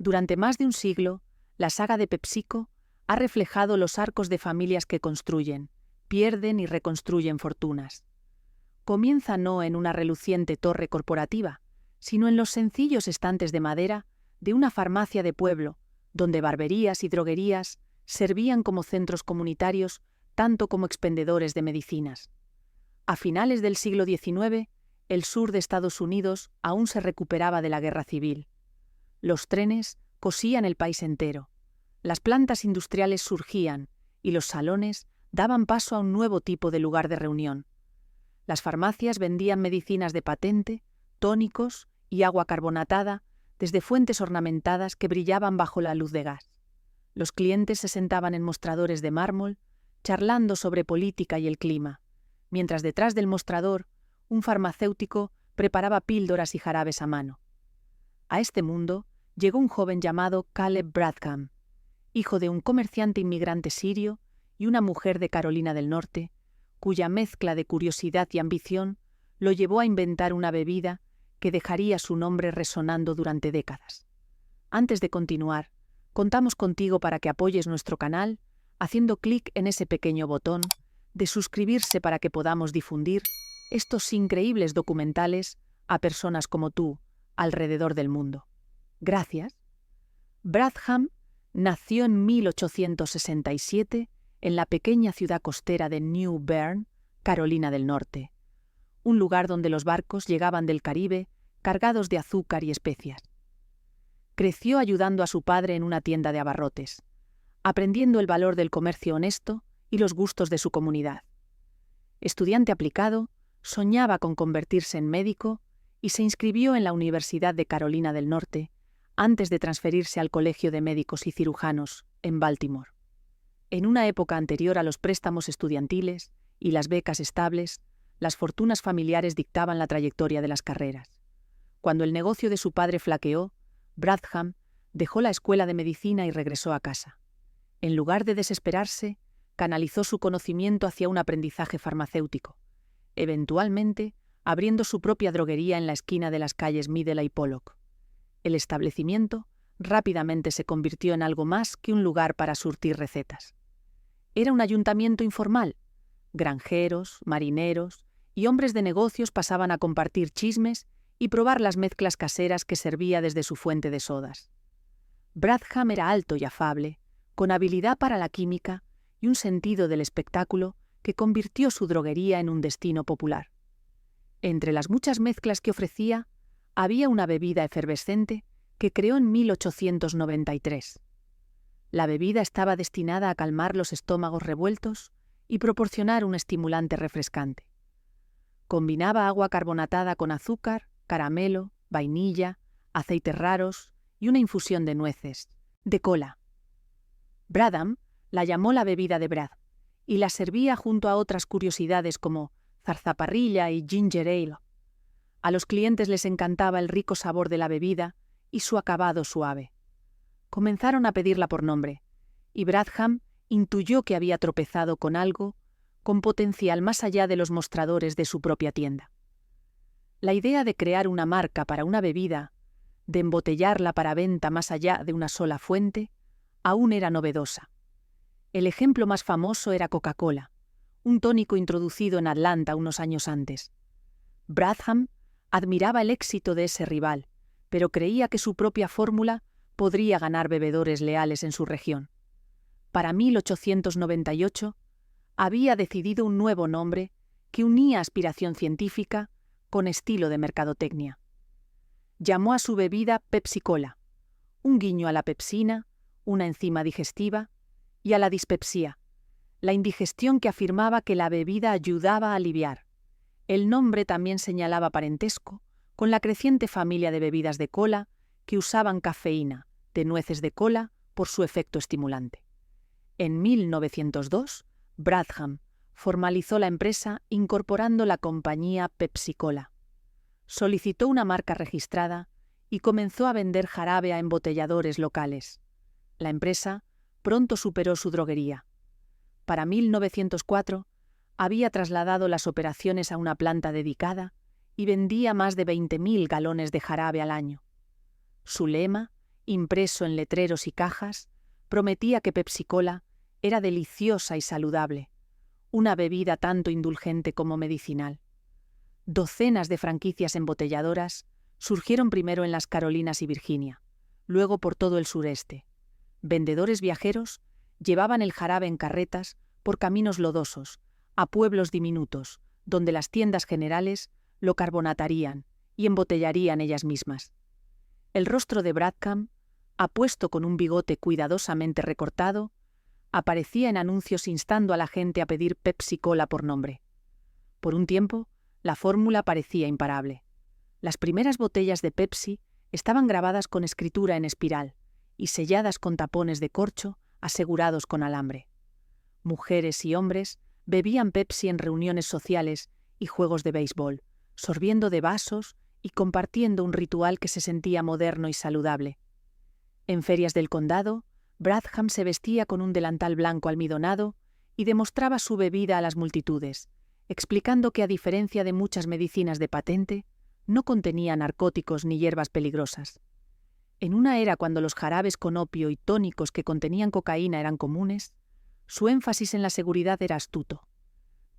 Durante más de un siglo, la saga de PepsiCo ha reflejado los arcos de familias que construyen, pierden y reconstruyen fortunas. Comienza no en una reluciente torre corporativa, sino en los sencillos estantes de madera de una farmacia de pueblo, donde barberías y droguerías servían como centros comunitarios tanto como expendedores de medicinas. A finales del siglo XIX, el sur de Estados Unidos aún se recuperaba de la guerra civil. Los trenes cosían el país entero, las plantas industriales surgían y los salones daban paso a un nuevo tipo de lugar de reunión. Las farmacias vendían medicinas de patente, tónicos y agua carbonatada desde fuentes ornamentadas que brillaban bajo la luz de gas. Los clientes se sentaban en mostradores de mármol, charlando sobre política y el clima, mientras detrás del mostrador un farmacéutico preparaba píldoras y jarabes a mano. A este mundo llegó un joven llamado Caleb Bradham, hijo de un comerciante inmigrante sirio y una mujer de Carolina del Norte, cuya mezcla de curiosidad y ambición lo llevó a inventar una bebida que dejaría su nombre resonando durante décadas. Antes de continuar, contamos contigo para que apoyes nuestro canal haciendo clic en ese pequeño botón de suscribirse para que podamos difundir estos increíbles documentales a personas como tú alrededor del mundo. Gracias. Bradham nació en 1867 en la pequeña ciudad costera de New Bern, Carolina del Norte, un lugar donde los barcos llegaban del Caribe cargados de azúcar y especias. Creció ayudando a su padre en una tienda de abarrotes, aprendiendo el valor del comercio honesto y los gustos de su comunidad. Estudiante aplicado, soñaba con convertirse en médico y se inscribió en la Universidad de Carolina del Norte antes de transferirse al Colegio de Médicos y Cirujanos en Baltimore. En una época anterior a los préstamos estudiantiles y las becas estables, las fortunas familiares dictaban la trayectoria de las carreras. Cuando el negocio de su padre flaqueó, Bradham dejó la escuela de medicina y regresó a casa. En lugar de desesperarse, canalizó su conocimiento hacia un aprendizaje farmacéutico, eventualmente abriendo su propia droguería en la esquina de las calles Middle y Pollock. El establecimiento rápidamente se convirtió en algo más que un lugar para surtir recetas. Era un ayuntamiento informal. Granjeros, marineros y hombres de negocios pasaban a compartir chismes y probar las mezclas caseras que servía desde su fuente de sodas. Bradham era alto y afable, con habilidad para la química y un sentido del espectáculo que convirtió su droguería en un destino popular. Entre las muchas mezclas que ofrecía, había una bebida efervescente que creó en 1893. La bebida estaba destinada a calmar los estómagos revueltos y proporcionar un estimulante refrescante. Combinaba agua carbonatada con azúcar, caramelo, vainilla, aceites raros y una infusión de nueces, de cola. Bradham la llamó la bebida de Brad y la servía junto a otras curiosidades como zarzaparrilla y ginger ale. A los clientes les encantaba el rico sabor de la bebida y su acabado suave. Comenzaron a pedirla por nombre, y Bradham intuyó que había tropezado con algo con potencial más allá de los mostradores de su propia tienda. La idea de crear una marca para una bebida, de embotellarla para venta más allá de una sola fuente, aún era novedosa. El ejemplo más famoso era Coca-Cola, un tónico introducido en Atlanta unos años antes. Bradham admiraba el éxito de ese rival, pero creía que su propia fórmula podría ganar bebedores leales en su región. Para 1898, había decidido un nuevo nombre que unía aspiración científica con estilo de mercadotecnia. Llamó a su bebida Pepsi-Cola, un guiño a la pepsina, una enzima digestiva, y a la dispepsia, la indigestión que afirmaba que la bebida ayudaba a aliviar. El nombre también señalaba parentesco con la creciente familia de bebidas de cola que usaban cafeína de nueces de cola por su efecto estimulante. En 1902, Bradham formalizó la empresa incorporando la compañía Pepsi-Cola. Solicitó una marca registrada y comenzó a vender jarabe a embotelladores locales. La empresa pronto superó su droguería. Para 1904, había trasladado las operaciones a una planta dedicada y vendía más de 20.000 galones de jarabe al año. Su lema, impreso en letreros y cajas, prometía que Pepsi-Cola era deliciosa y saludable, una bebida tanto indulgente como medicinal. Docenas de franquicias embotelladoras surgieron primero en las Carolinas y Virginia, luego por todo el sureste. Vendedores viajeros llevaban el jarabe en carretas por caminos lodosos, a pueblos diminutos, donde las tiendas generales lo carbonatarían y embotellarían ellas mismas. El rostro de Bradham, apuesto con un bigote cuidadosamente recortado, aparecía en anuncios instando a la gente a pedir Pepsi-Cola por nombre. Por un tiempo, la fórmula parecía imparable. Las primeras botellas de Pepsi estaban grabadas con escritura en espiral y selladas con tapones de corcho asegurados con alambre. Mujeres y hombres bebían Pepsi en reuniones sociales y juegos de béisbol, sorbiendo de vasos y compartiendo un ritual que se sentía moderno y saludable. En ferias del condado, Bradham se vestía con un delantal blanco almidonado y demostraba su bebida a las multitudes, explicando que, a diferencia de muchas medicinas de patente, no contenía narcóticos ni hierbas peligrosas. En una era cuando los jarabes con opio y tónicos que contenían cocaína eran comunes, su énfasis en la seguridad era astuto.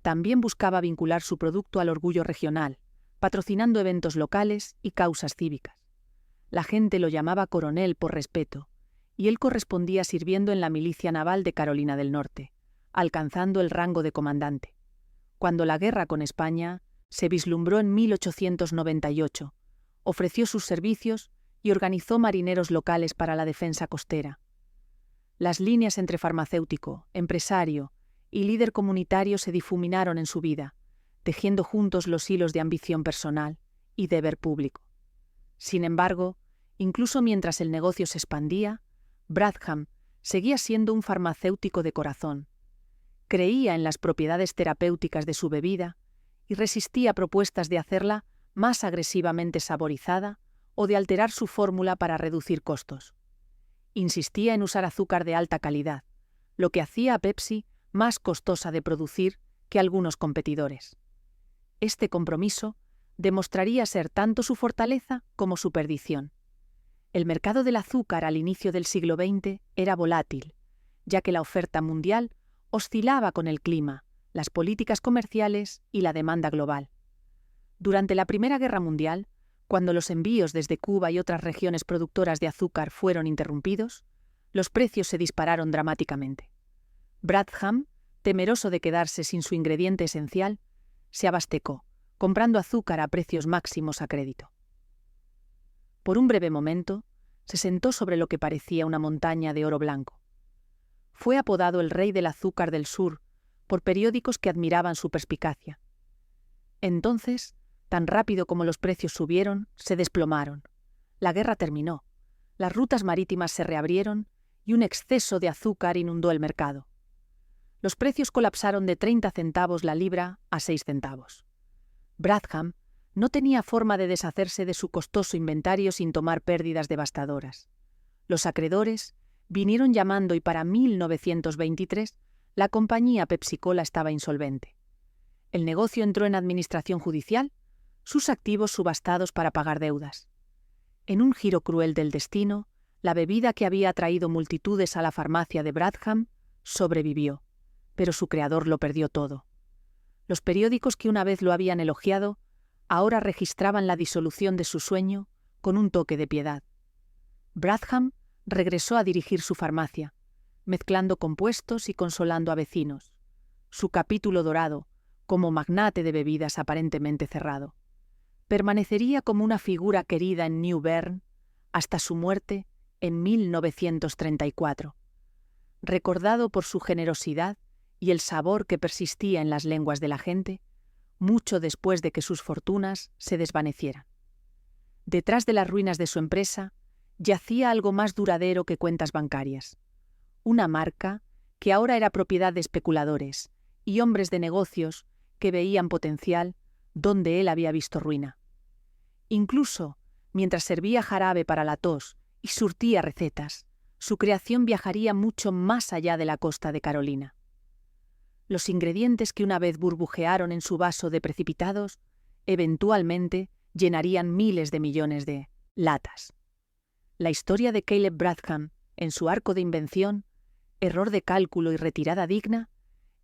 También buscaba vincular su producto al orgullo regional, patrocinando eventos locales y causas cívicas. La gente lo llamaba coronel por respeto, y él correspondía sirviendo en la milicia naval de Carolina del Norte, alcanzando el rango de comandante. Cuando la guerra con España se vislumbró en 1898, ofreció sus servicios y organizó marineros locales para la defensa costera. Las líneas entre farmacéutico, empresario y líder comunitario se difuminaron en su vida, tejiendo juntos los hilos de ambición personal y deber público. Sin embargo, incluso mientras el negocio se expandía, Bradham seguía siendo un farmacéutico de corazón. Creía en las propiedades terapéuticas de su bebida y resistía propuestas de hacerla más agresivamente saborizada o de alterar su fórmula para reducir costos. Insistía en usar azúcar de alta calidad, lo que hacía a Pepsi más costosa de producir que algunos competidores. Este compromiso demostraría ser tanto su fortaleza como su perdición. El mercado del azúcar al inicio del siglo XX era volátil, ya que la oferta mundial oscilaba con el clima, las políticas comerciales y la demanda global. Durante la Primera Guerra Mundial, cuando los envíos desde Cuba y otras regiones productoras de azúcar fueron interrumpidos, los precios se dispararon dramáticamente. Bradham, temeroso de quedarse sin su ingrediente esencial, se abastecó, comprando azúcar a precios máximos a crédito. Por un breve momento, se sentó sobre lo que parecía una montaña de oro blanco. Fue apodado el Rey del Azúcar del Sur por periódicos que admiraban su perspicacia. Entonces, tan rápido como los precios subieron, se desplomaron. La guerra terminó, las rutas marítimas se reabrieron y un exceso de azúcar inundó el mercado. Los precios colapsaron de 30 centavos la libra a 6 centavos. Bradham no tenía forma de deshacerse de su costoso inventario sin tomar pérdidas devastadoras. Los acreedores vinieron llamando y para 1923 la compañía Pepsi-Cola estaba insolvente. El negocio entró en administración judicial, sus activos subastados para pagar deudas. En un giro cruel del destino, la bebida que había atraído multitudes a la farmacia de Bradham sobrevivió, pero su creador lo perdió todo. Los periódicos que una vez lo habían elogiado ahora registraban la disolución de su sueño con un toque de piedad. Bradham regresó a dirigir su farmacia, mezclando compuestos y consolando a vecinos. Su capítulo dorado, como magnate de bebidas aparentemente cerrado, permanecería como una figura querida en New Bern hasta su muerte en 1934, recordado por su generosidad y el sabor que persistía en las lenguas de la gente, mucho después de que sus fortunas se desvanecieran. Detrás de las ruinas de su empresa yacía algo más duradero que cuentas bancarias, una marca que ahora era propiedad de especuladores y hombres de negocios que veían potencial donde él había visto ruina. Incluso, mientras servía jarabe para la tos y surtía recetas, su creación viajaría mucho más allá de la costa de Carolina. Los ingredientes que una vez burbujearon en su vaso de precipitados, eventualmente llenarían miles de millones de latas. La historia de Caleb Bradham, en su arco de invención, error de cálculo y retirada digna,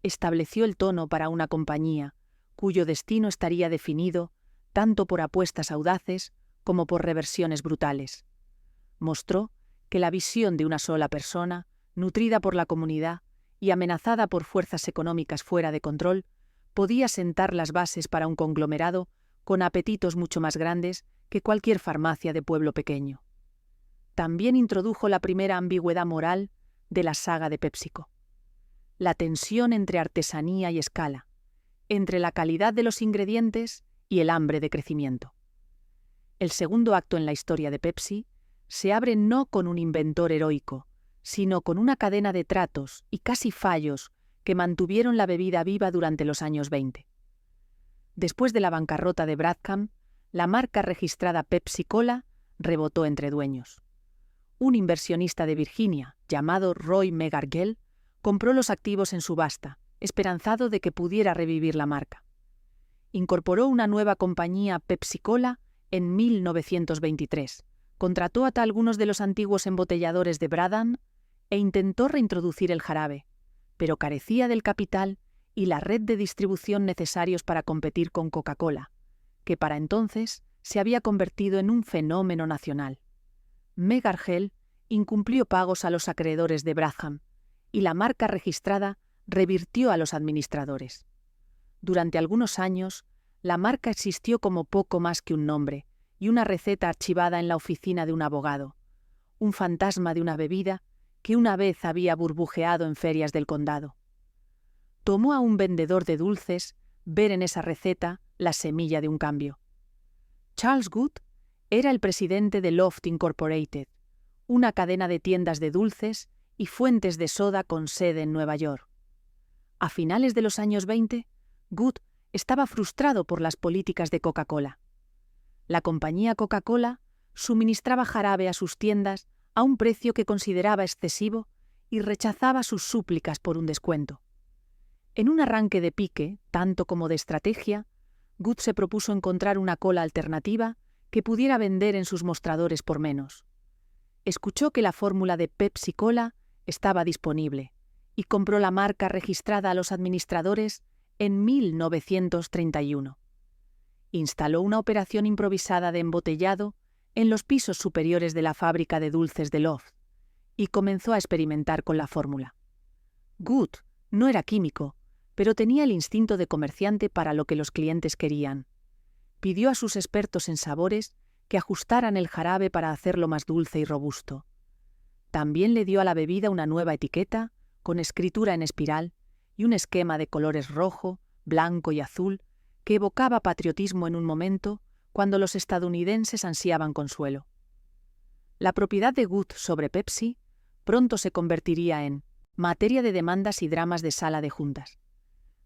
estableció el tono para una compañía cuyo destino estaría definido tanto por apuestas audaces como por reversiones brutales. Mostró que la visión de una sola persona, nutrida por la comunidad y amenazada por fuerzas económicas fuera de control, podía sentar las bases para un conglomerado con apetitos mucho más grandes que cualquier farmacia de pueblo pequeño. También introdujo la primera ambigüedad moral de la saga de PepsiCo: la tensión entre artesanía y escala, entre la calidad de los ingredientes y el hambre de crecimiento. El segundo acto en la historia de Pepsi se abre no con un inventor heroico, sino con una cadena de tratos y casi fallos que mantuvieron la bebida viva durante los años 20. Después de la bancarrota de Bradham, la marca registrada Pepsi-Cola rebotó entre dueños. Un inversionista de Virginia, llamado Roy Megargel, compró los activos en subasta, esperanzado de que pudiera revivir la marca. Incorporó una nueva compañía, Pepsi-Cola, en 1923, contrató a algunos de los antiguos embotelladores de Bradham e intentó reintroducir el jarabe, pero carecía del capital y la red de distribución necesarios para competir con Coca-Cola, que para entonces se había convertido en un fenómeno nacional. Megargel incumplió pagos a los acreedores de Bradham y la marca registrada revirtió a los administradores. Durante algunos años, la marca existió como poco más que un nombre y una receta archivada en la oficina de un abogado, un fantasma de una bebida que una vez había burbujeado en ferias del condado. Tomó a un vendedor de dulces ver en esa receta la semilla de un cambio. Charles Good era el presidente de Loft Incorporated, una cadena de tiendas de dulces y fuentes de soda con sede en Nueva York. A finales de los años 20, Good estaba frustrado por las políticas de Coca-Cola. La compañía Coca-Cola suministraba jarabe a sus tiendas a un precio que consideraba excesivo y rechazaba sus súplicas por un descuento. En un arranque de pique, tanto como de estrategia, Good se propuso encontrar una cola alternativa que pudiera vender en sus mostradores por menos. Escuchó que la fórmula de Pepsi-Cola estaba disponible y compró la marca registrada a los administradores en 1931. Instaló una operación improvisada de embotellado en los pisos superiores de la fábrica de dulces de Loft y comenzó a experimentar con la fórmula. Good no era químico, pero tenía el instinto de comerciante para lo que los clientes querían. Pidió a sus expertos en sabores que ajustaran el jarabe para hacerlo más dulce y robusto. También le dio a la bebida una nueva etiqueta, con escritura en espiral y un esquema de colores rojo, blanco y azul que evocaba patriotismo en un momento cuando los estadounidenses ansiaban consuelo. La propiedad de Good sobre Pepsi pronto se convertiría en materia de demandas y dramas de sala de juntas.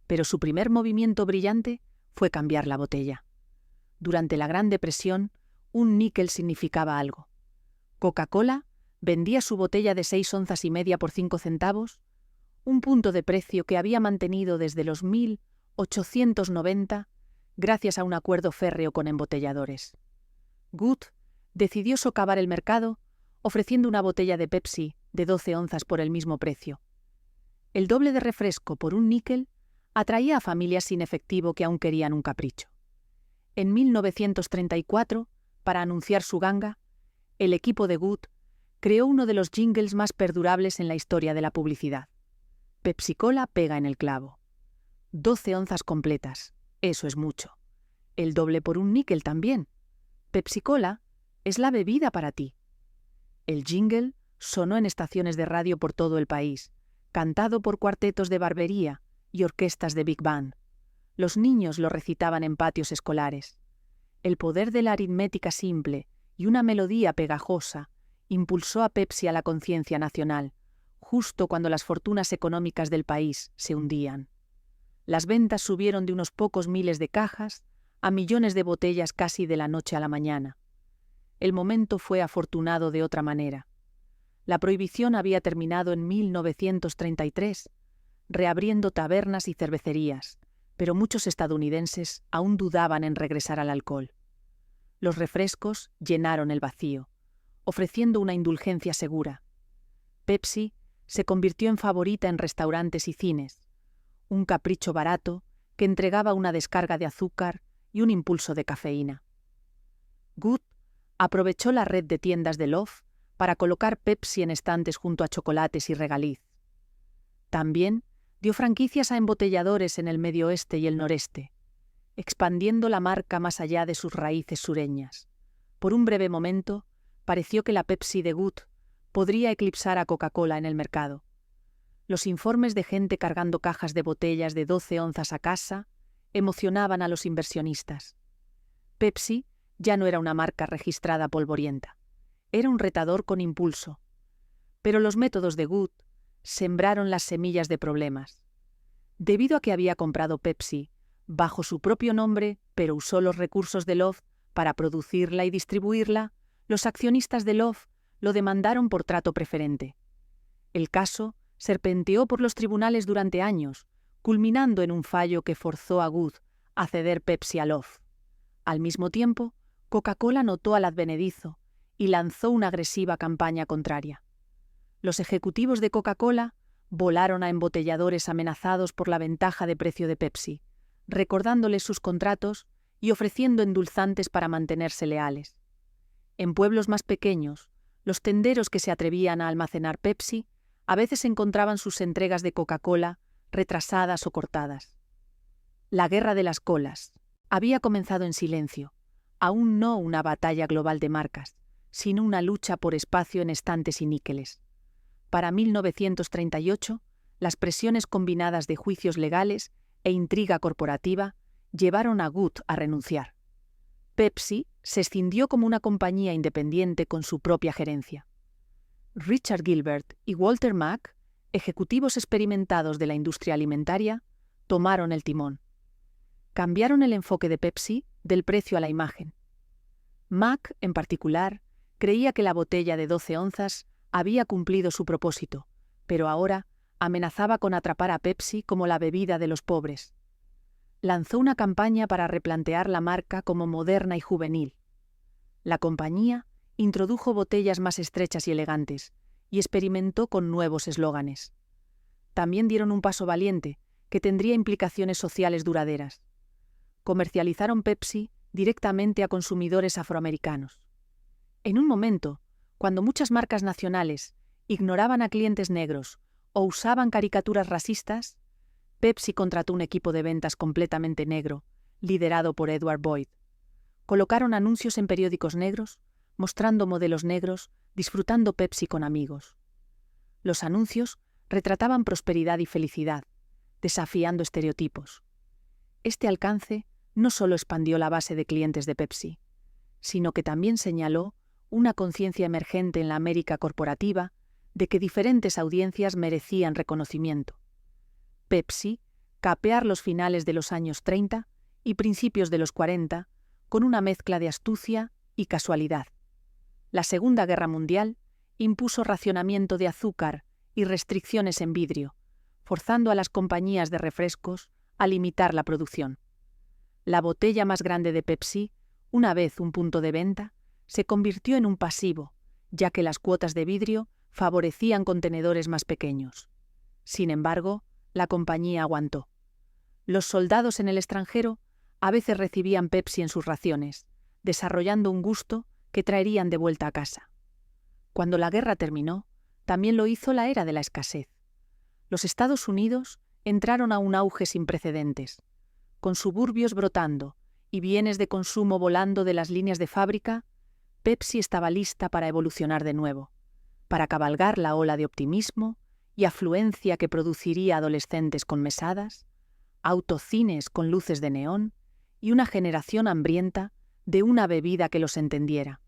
Pero su primer movimiento brillante fue cambiar la botella. Durante la Gran Depresión, un níquel significaba algo. Coca-Cola vendía su botella de 6 onzas y media por 5 centavos, un punto de precio que había mantenido desde los 1890 gracias a un acuerdo férreo con embotelladores. Good decidió socavar el mercado ofreciendo una botella de Pepsi de 12 onzas por el mismo precio. El doble de refresco por un níquel atraía a familias sin efectivo que aún querían un capricho. En 1934, para anunciar su ganga, el equipo de Good creó uno de los jingles más perdurables en la historia de la publicidad. Pepsi-Cola pega en el clavo. 12 onzas completas, eso es mucho. El doble por un níquel también. Pepsi-Cola es la bebida para ti. El jingle sonó en estaciones de radio por todo el país, cantado por cuartetos de barbería y orquestas de big band. Los niños lo recitaban en patios escolares. El poder de la aritmética simple y una melodía pegajosa impulsó a Pepsi a la conciencia nacional, justo cuando las fortunas económicas del país se hundían. Las ventas subieron de unos pocos miles de cajas a millones de botellas casi de la noche a la mañana. El momento fue afortunado de otra manera. La prohibición había terminado en 1933, reabriendo tabernas y cervecerías, pero muchos estadounidenses aún dudaban en regresar al alcohol. Los refrescos llenaron el vacío, ofreciendo una indulgencia segura. Pepsi se convirtió en favorita en restaurantes y cines, un capricho barato que entregaba una descarga de azúcar y un impulso de cafeína. Good aprovechó la red de tiendas de Love para colocar Pepsi en estantes junto a chocolates y regaliz. También dio franquicias a embotelladores en el Medio Oeste y el Noreste, expandiendo la marca más allá de sus raíces sureñas. Por un breve momento, pareció que la Pepsi de Good podría eclipsar a Coca-Cola en el mercado. Los informes de gente cargando cajas de botellas de 12 onzas a casa emocionaban a los inversionistas. Pepsi ya no era una marca registrada polvorienta. Era un retador con impulso. Pero los métodos de Good sembraron las semillas de problemas. Debido a que había comprado Pepsi bajo su propio nombre, pero usó los recursos de Love para producirla y distribuirla, los accionistas de Love lo demandaron por trato preferente. El caso serpenteó por los tribunales durante años, culminando en un fallo que forzó a Good a ceder Pepsi a Love. Al mismo tiempo, Coca-Cola notó al advenedizo y lanzó una agresiva campaña contraria. Los ejecutivos de Coca-Cola volaron a embotelladores amenazados por la ventaja de precio de Pepsi, recordándoles sus contratos y ofreciendo endulzantes para mantenerse leales. En pueblos más pequeños, los tenderos que se atrevían a almacenar Pepsi a veces encontraban sus entregas de Coca-Cola retrasadas o cortadas. La guerra de las colas había comenzado en silencio, aún no una batalla global de marcas, sino una lucha por espacio en estantes y níqueles. Para 1938, las presiones combinadas de juicios legales e intriga corporativa llevaron a Good a renunciar. Pepsi se escindió como una compañía independiente con su propia gerencia. Richard Gilbert y Walter Mack, ejecutivos experimentados de la industria alimentaria, tomaron el timón. Cambiaron el enfoque de Pepsi del precio a la imagen. Mack, en particular, creía que la botella de 12 onzas había cumplido su propósito, pero ahora amenazaba con atrapar a Pepsi como la bebida de los pobres. Lanzó una campaña para replantear la marca como moderna y juvenil. La compañía introdujo botellas más estrechas y elegantes y experimentó con nuevos eslóganes. También dieron un paso valiente que tendría implicaciones sociales duraderas. Comercializaron Pepsi directamente a consumidores afroamericanos. En un momento, cuando muchas marcas nacionales ignoraban a clientes negros o usaban caricaturas racistas, Pepsi contrató un equipo de ventas completamente negro, liderado por Edward Boyd. Colocaron anuncios en periódicos negros, mostrando modelos negros, disfrutando Pepsi con amigos. Los anuncios retrataban prosperidad y felicidad, desafiando estereotipos. Este alcance no solo expandió la base de clientes de Pepsi, sino que también señaló una conciencia emergente en la América corporativa de que diferentes audiencias merecían reconocimiento. Pepsi, capear los finales de los años 30 y principios de los 40, con una mezcla de astucia y casualidad. La Segunda Guerra Mundial impuso racionamiento de azúcar y restricciones en vidrio, forzando a las compañías de refrescos a limitar la producción. La botella más grande de Pepsi, una vez un punto de venta, se convirtió en un pasivo, ya que las cuotas de vidrio favorecían contenedores más pequeños. Sin embargo, la compañía aguantó. Los soldados en el extranjero a veces recibían Pepsi en sus raciones, desarrollando un gusto que traerían de vuelta a casa. Cuando la guerra terminó, también lo hizo la era de la escasez. Los Estados Unidos entraron a un auge sin precedentes, con suburbios brotando y bienes de consumo volando de las líneas de fábrica. Pepsi estaba lista para evolucionar de nuevo, para cabalgar la ola de optimismo y afluencia que produciría adolescentes con mesadas, autocines con luces de neón y una generación hambrienta de una bebida que los entendiera.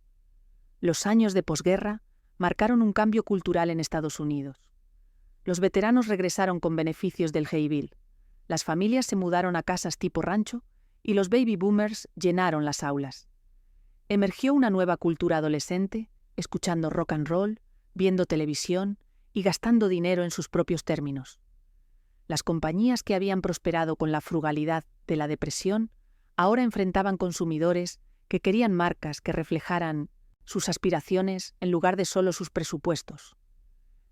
Los años de posguerra marcaron un cambio cultural en Estados Unidos. Los veteranos regresaron con beneficios del Hay Bill, las familias se mudaron a casas tipo rancho y los baby boomers llenaron las aulas. Emergió una nueva cultura adolescente, escuchando rock and roll, viendo televisión y gastando dinero en sus propios términos. Las compañías que habían prosperado con la frugalidad de la depresión ahora enfrentaban consumidores que querían marcas que reflejaran sus aspiraciones en lugar de solo sus presupuestos.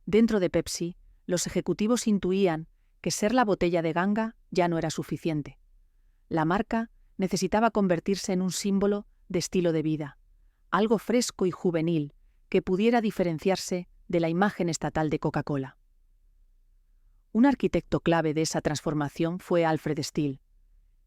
Dentro de Pepsi, los ejecutivos intuían que ser la botella de ganga ya no era suficiente. La marca necesitaba convertirse en un símbolo de estilo de vida, algo fresco y juvenil que pudiera diferenciarse de la imagen estatal de Coca-Cola. Un arquitecto clave de esa transformación fue Alfred Steel.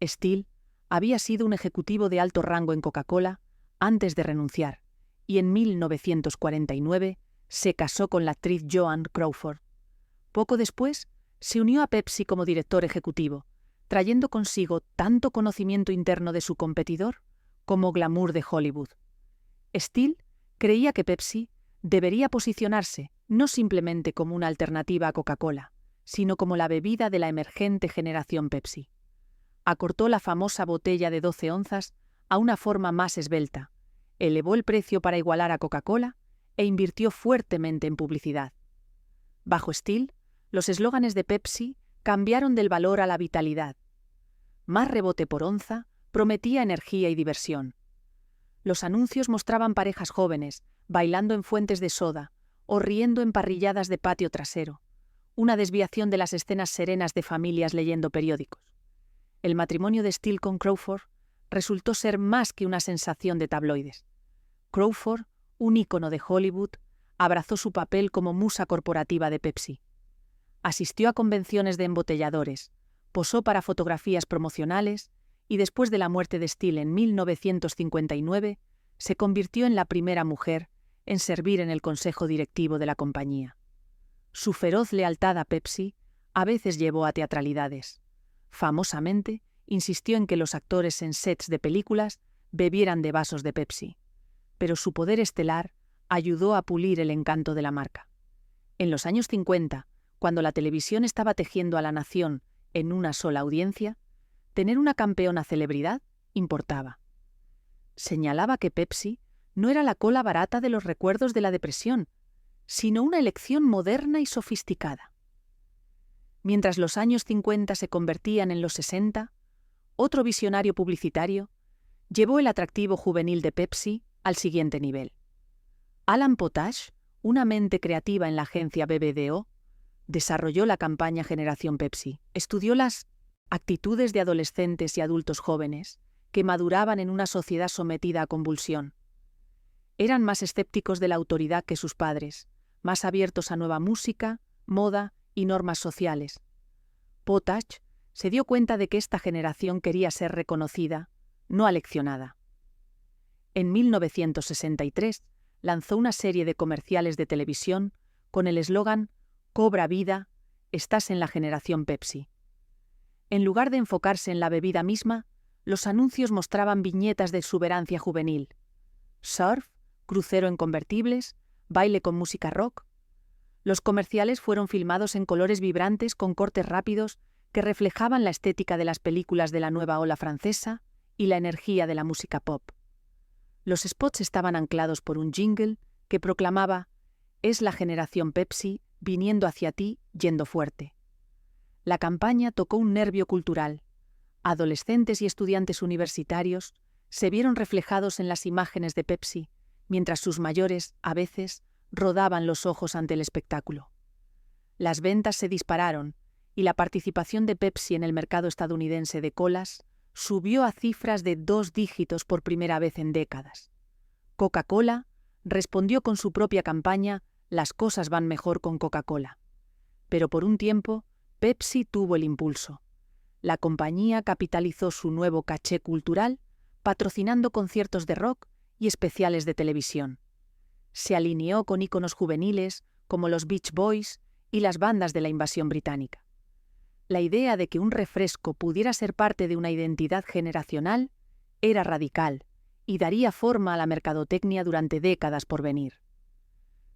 Steel había sido un ejecutivo de alto rango en Coca-Cola antes de renunciar, y en 1949 se casó con la actriz Joan Crawford. Poco después, se unió a Pepsi como director ejecutivo, trayendo consigo tanto conocimiento interno de su competidor como glamour de Hollywood. Steel creía que Pepsi debería posicionarse no simplemente como una alternativa a Coca-Cola, sino como la bebida de la emergente generación Pepsi. Acortó la famosa botella de 12 onzas a una forma más esbelta, elevó el precio para igualar a Coca-Cola e invirtió fuertemente en publicidad. Bajo Steel, los eslóganes de Pepsi cambiaron del valor a la vitalidad. Más rebote por onza prometía energía y diversión. Los anuncios mostraban parejas jóvenes, bailando en fuentes de soda o riendo en parrilladas de patio trasero, una desviación de las escenas serenas de familias leyendo periódicos. El matrimonio de Steel con Crawford resultó ser más que una sensación de tabloides. Crawford, un ícono de Hollywood, abrazó su papel como musa corporativa de Pepsi. Asistió a convenciones de embotelladores, posó para fotografías promocionales y después de la muerte de Steel en 1959, se convirtió en la primera mujer en servir en el consejo directivo de la compañía. Su feroz lealtad a Pepsi a veces llevó a teatralidades. Famosamente, insistió en que los actores en sets de películas bebieran de vasos de Pepsi, pero su poder estelar ayudó a pulir el encanto de la marca. En los años 50, cuando la televisión estaba tejiendo a la nación en una sola audiencia, tener una campeona celebridad importaba. Señalaba que Pepsi no era la cola barata de los recuerdos de la depresión, sino una elección moderna y sofisticada. Mientras los años 50 se convertían en los 60, otro visionario publicitario llevó el atractivo juvenil de Pepsi al siguiente nivel. Alan Potash, una mente creativa en la agencia BBDO, desarrolló la campaña Generación Pepsi. Estudió las actitudes de adolescentes y adultos jóvenes que maduraban en una sociedad sometida a convulsión. Eran más escépticos de la autoridad que sus padres, más abiertos a nueva música, moda y normas sociales. Potash se dio cuenta de que esta generación quería ser reconocida, no aleccionada. En 1963 lanzó una serie de comerciales de televisión con el eslogan «Cobra vida, estás en la generación Pepsi». En lugar de enfocarse en la bebida misma, los anuncios mostraban viñetas de exuberancia juvenil. Surf, crucero en convertibles, baile con música rock. Los comerciales fueron filmados en colores vibrantes con cortes rápidos que reflejaban la estética de las películas de la nueva ola francesa y la energía de la música pop. Los spots estaban anclados por un jingle que proclamaba «Es la generación Pepsi viniendo hacia ti, yendo fuerte». La campaña tocó un nervio cultural. Adolescentes y estudiantes universitarios se vieron reflejados en las imágenes de Pepsi, mientras sus mayores, a veces, rodaban los ojos ante el espectáculo. Las ventas se dispararon y la participación de Pepsi en el mercado estadounidense de colas subió a cifras de 2 dígitos por primera vez en décadas. Coca-Cola respondió con su propia campaña «Las cosas van mejor con Coca-Cola». Pero por un tiempo, Pepsi tuvo el impulso. La compañía capitalizó su nuevo caché cultural patrocinando conciertos de rock y especiales de televisión. Se alineó con íconos juveniles como los Beach Boys y las bandas de la invasión británica. La idea de que un refresco pudiera ser parte de una identidad generacional era radical y daría forma a la mercadotecnia durante décadas por venir.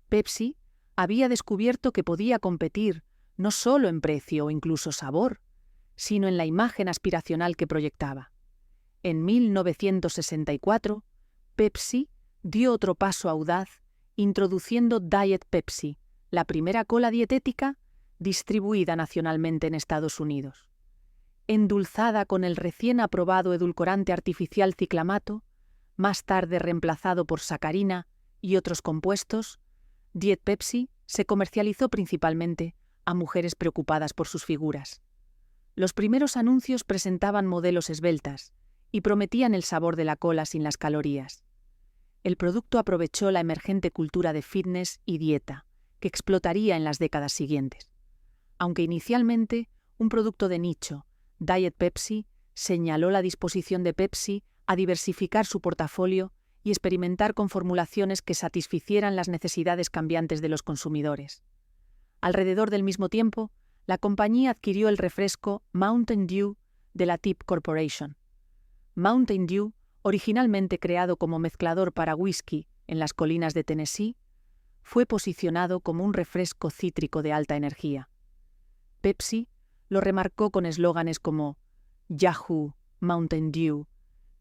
Pepsi había descubierto que podía competir no solo en precio o incluso sabor, sino en la imagen aspiracional que proyectaba. En 1964, Pepsi dio otro paso audaz, introduciendo Diet Pepsi, la primera cola dietética distribuida nacionalmente en Estados Unidos. Endulzada con el recién aprobado edulcorante artificial ciclamato, más tarde reemplazado por sacarina y otros compuestos, Diet Pepsi se comercializó principalmente a mujeres preocupadas por sus figuras. Los primeros anuncios presentaban modelos esbeltas y prometían el sabor de la cola sin las calorías. El producto aprovechó la emergente cultura de fitness y dieta, que explotaría en las décadas siguientes. Aunque inicialmente un producto de nicho, Diet Pepsi señaló la disposición de Pepsi a diversificar su portafolio y experimentar con formulaciones que satisficieran las necesidades cambiantes de los consumidores. Alrededor del mismo tiempo, la compañía adquirió el refresco Mountain Dew de la Tip Corporation. Mountain Dew, originalmente creado como mezclador para whisky en las colinas de Tennessee, fue posicionado como un refresco cítrico de alta energía. Pepsi lo remarcó con eslóganes como Yahoo, Mountain Dew,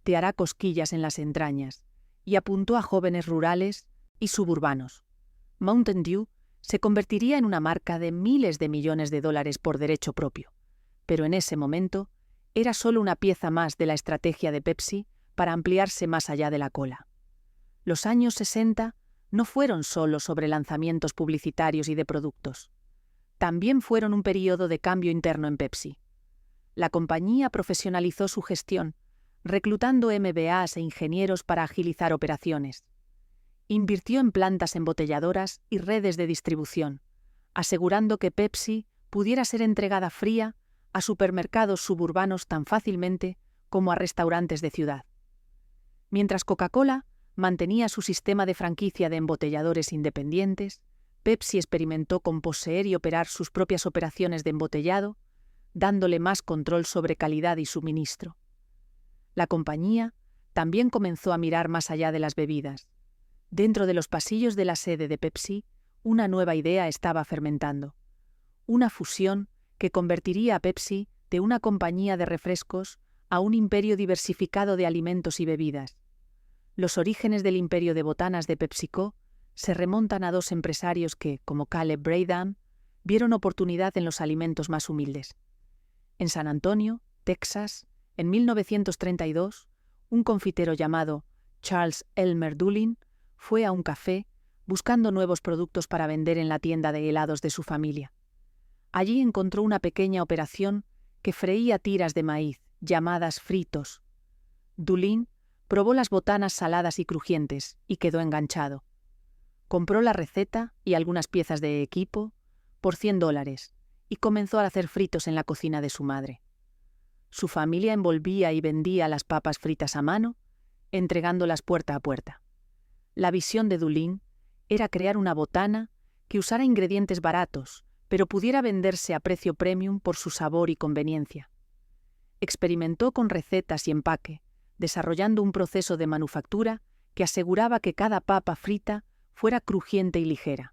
te hará cosquillas en las entrañas, y apuntó a jóvenes rurales y suburbanos. Mountain Dew se convertiría en una marca de miles de millones de dólares por derecho propio, pero en ese momento era solo una pieza más de la estrategia de Pepsi para ampliarse más allá de la cola. Los años 60 no fueron solo sobre lanzamientos publicitarios y de productos. También fueron un periodo de cambio interno en Pepsi. La compañía profesionalizó su gestión, reclutando MBAs e ingenieros para agilizar operaciones. Invirtió en plantas embotelladoras y redes de distribución, asegurando que Pepsi pudiera ser entregada fría a supermercados suburbanos tan fácilmente como a restaurantes de ciudad. Mientras Coca-Cola mantenía su sistema de franquicia de embotelladores independientes, Pepsi experimentó con poseer y operar sus propias operaciones de embotellado, dándole más control sobre calidad y suministro. La compañía también comenzó a mirar más allá de las bebidas. Dentro de los pasillos de la sede de Pepsi, una nueva idea estaba fermentando. Una fusión que convertiría a Pepsi de una compañía de refrescos a un imperio diversificado de alimentos y bebidas. Los orígenes del imperio de botanas de PepsiCo se remontan a dos empresarios que, como Caleb Braden, vieron oportunidad en los alimentos más humildes. En San Antonio, Texas, en 1932, un confitero llamado Charles Elmer Dulin fue a un café buscando nuevos productos para vender en la tienda de helados de su familia. Allí encontró una pequeña operación que freía tiras de maíz, llamadas fritos. Dulin probó las botanas saladas y crujientes y quedó enganchado. Compró la receta y algunas piezas de equipo por $100 y comenzó a hacer fritos en la cocina de su madre. Su familia envolvía y vendía las papas fritas a mano, entregándolas puerta a puerta. La visión de Dulin era crear una botana que usara ingredientes baratos, pero pudiera venderse a precio premium por su sabor y conveniencia. Experimentó con recetas y empaque, desarrollando un proceso de manufactura que aseguraba que cada papa frita fuera crujiente y ligera.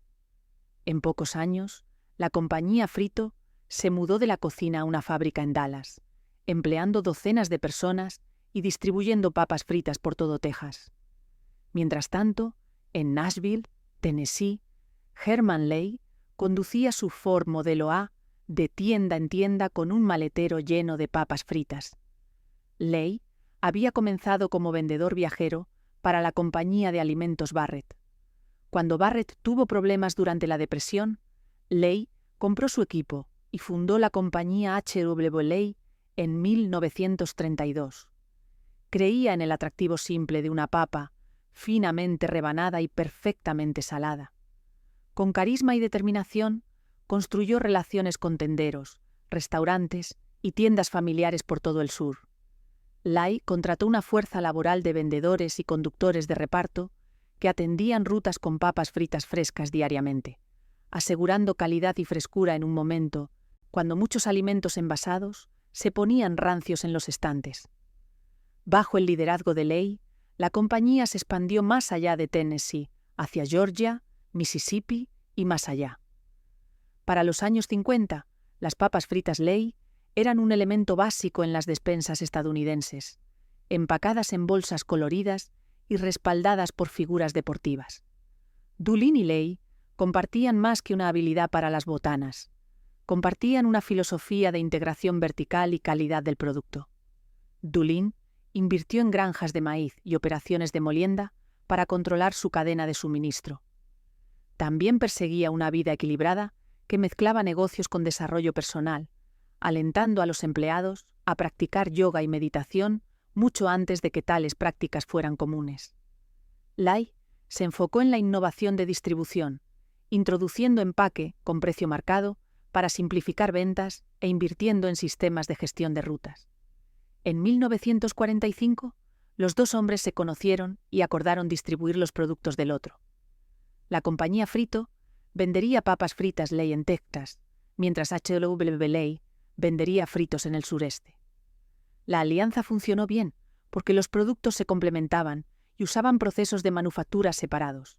En pocos años, la compañía Frito se mudó de la cocina a una fábrica en Dallas, empleando docenas de personas y distribuyendo papas fritas por todo Texas. Mientras tanto, en Nashville, Tennessee, Herman Ley conducía su Ford Modelo A de tienda en tienda con un maletero lleno de papas fritas. Ley había comenzado como vendedor viajero para la compañía de alimentos Barrett. Cuando Barrett tuvo problemas durante la depresión, Ley compró su equipo y fundó la compañía H.W. Ley en 1932. Creía en el atractivo simple de una papa, finamente rebanada y perfectamente salada. Con carisma y determinación, construyó relaciones con tenderos, restaurantes y tiendas familiares por todo el sur. Lay contrató una fuerza laboral de vendedores y conductores de reparto que atendían rutas con papas fritas frescas diariamente, asegurando calidad y frescura en un momento cuando muchos alimentos envasados se ponían rancios en los estantes. Bajo el liderazgo de Lay, la compañía se expandió más allá de Tennessee, hacia Georgia, Mississippi y más allá. Para los años 50, las papas fritas Lay eran un elemento básico en las despensas estadounidenses, empacadas en bolsas coloridas y respaldadas por figuras deportivas. Dulin y Lay compartían más que una habilidad para las botanas. Compartían una filosofía de integración vertical y calidad del producto. Dulin invirtió en granjas de maíz y operaciones de molienda para controlar su cadena de suministro. También perseguía una vida equilibrada que mezclaba negocios con desarrollo personal, alentando a los empleados a practicar yoga y meditación mucho antes de que tales prácticas fueran comunes. Lai se enfocó en la innovación de distribución, introduciendo empaque con precio marcado para simplificar ventas e invirtiendo en sistemas de gestión de rutas. En 1945, los dos hombres se conocieron y acordaron distribuir los productos del otro. La compañía Frito vendería papas fritas Lay en Texas, mientras H.W. Lay vendería fritos en el sureste. La alianza funcionó bien porque los productos se complementaban y usaban procesos de manufactura separados.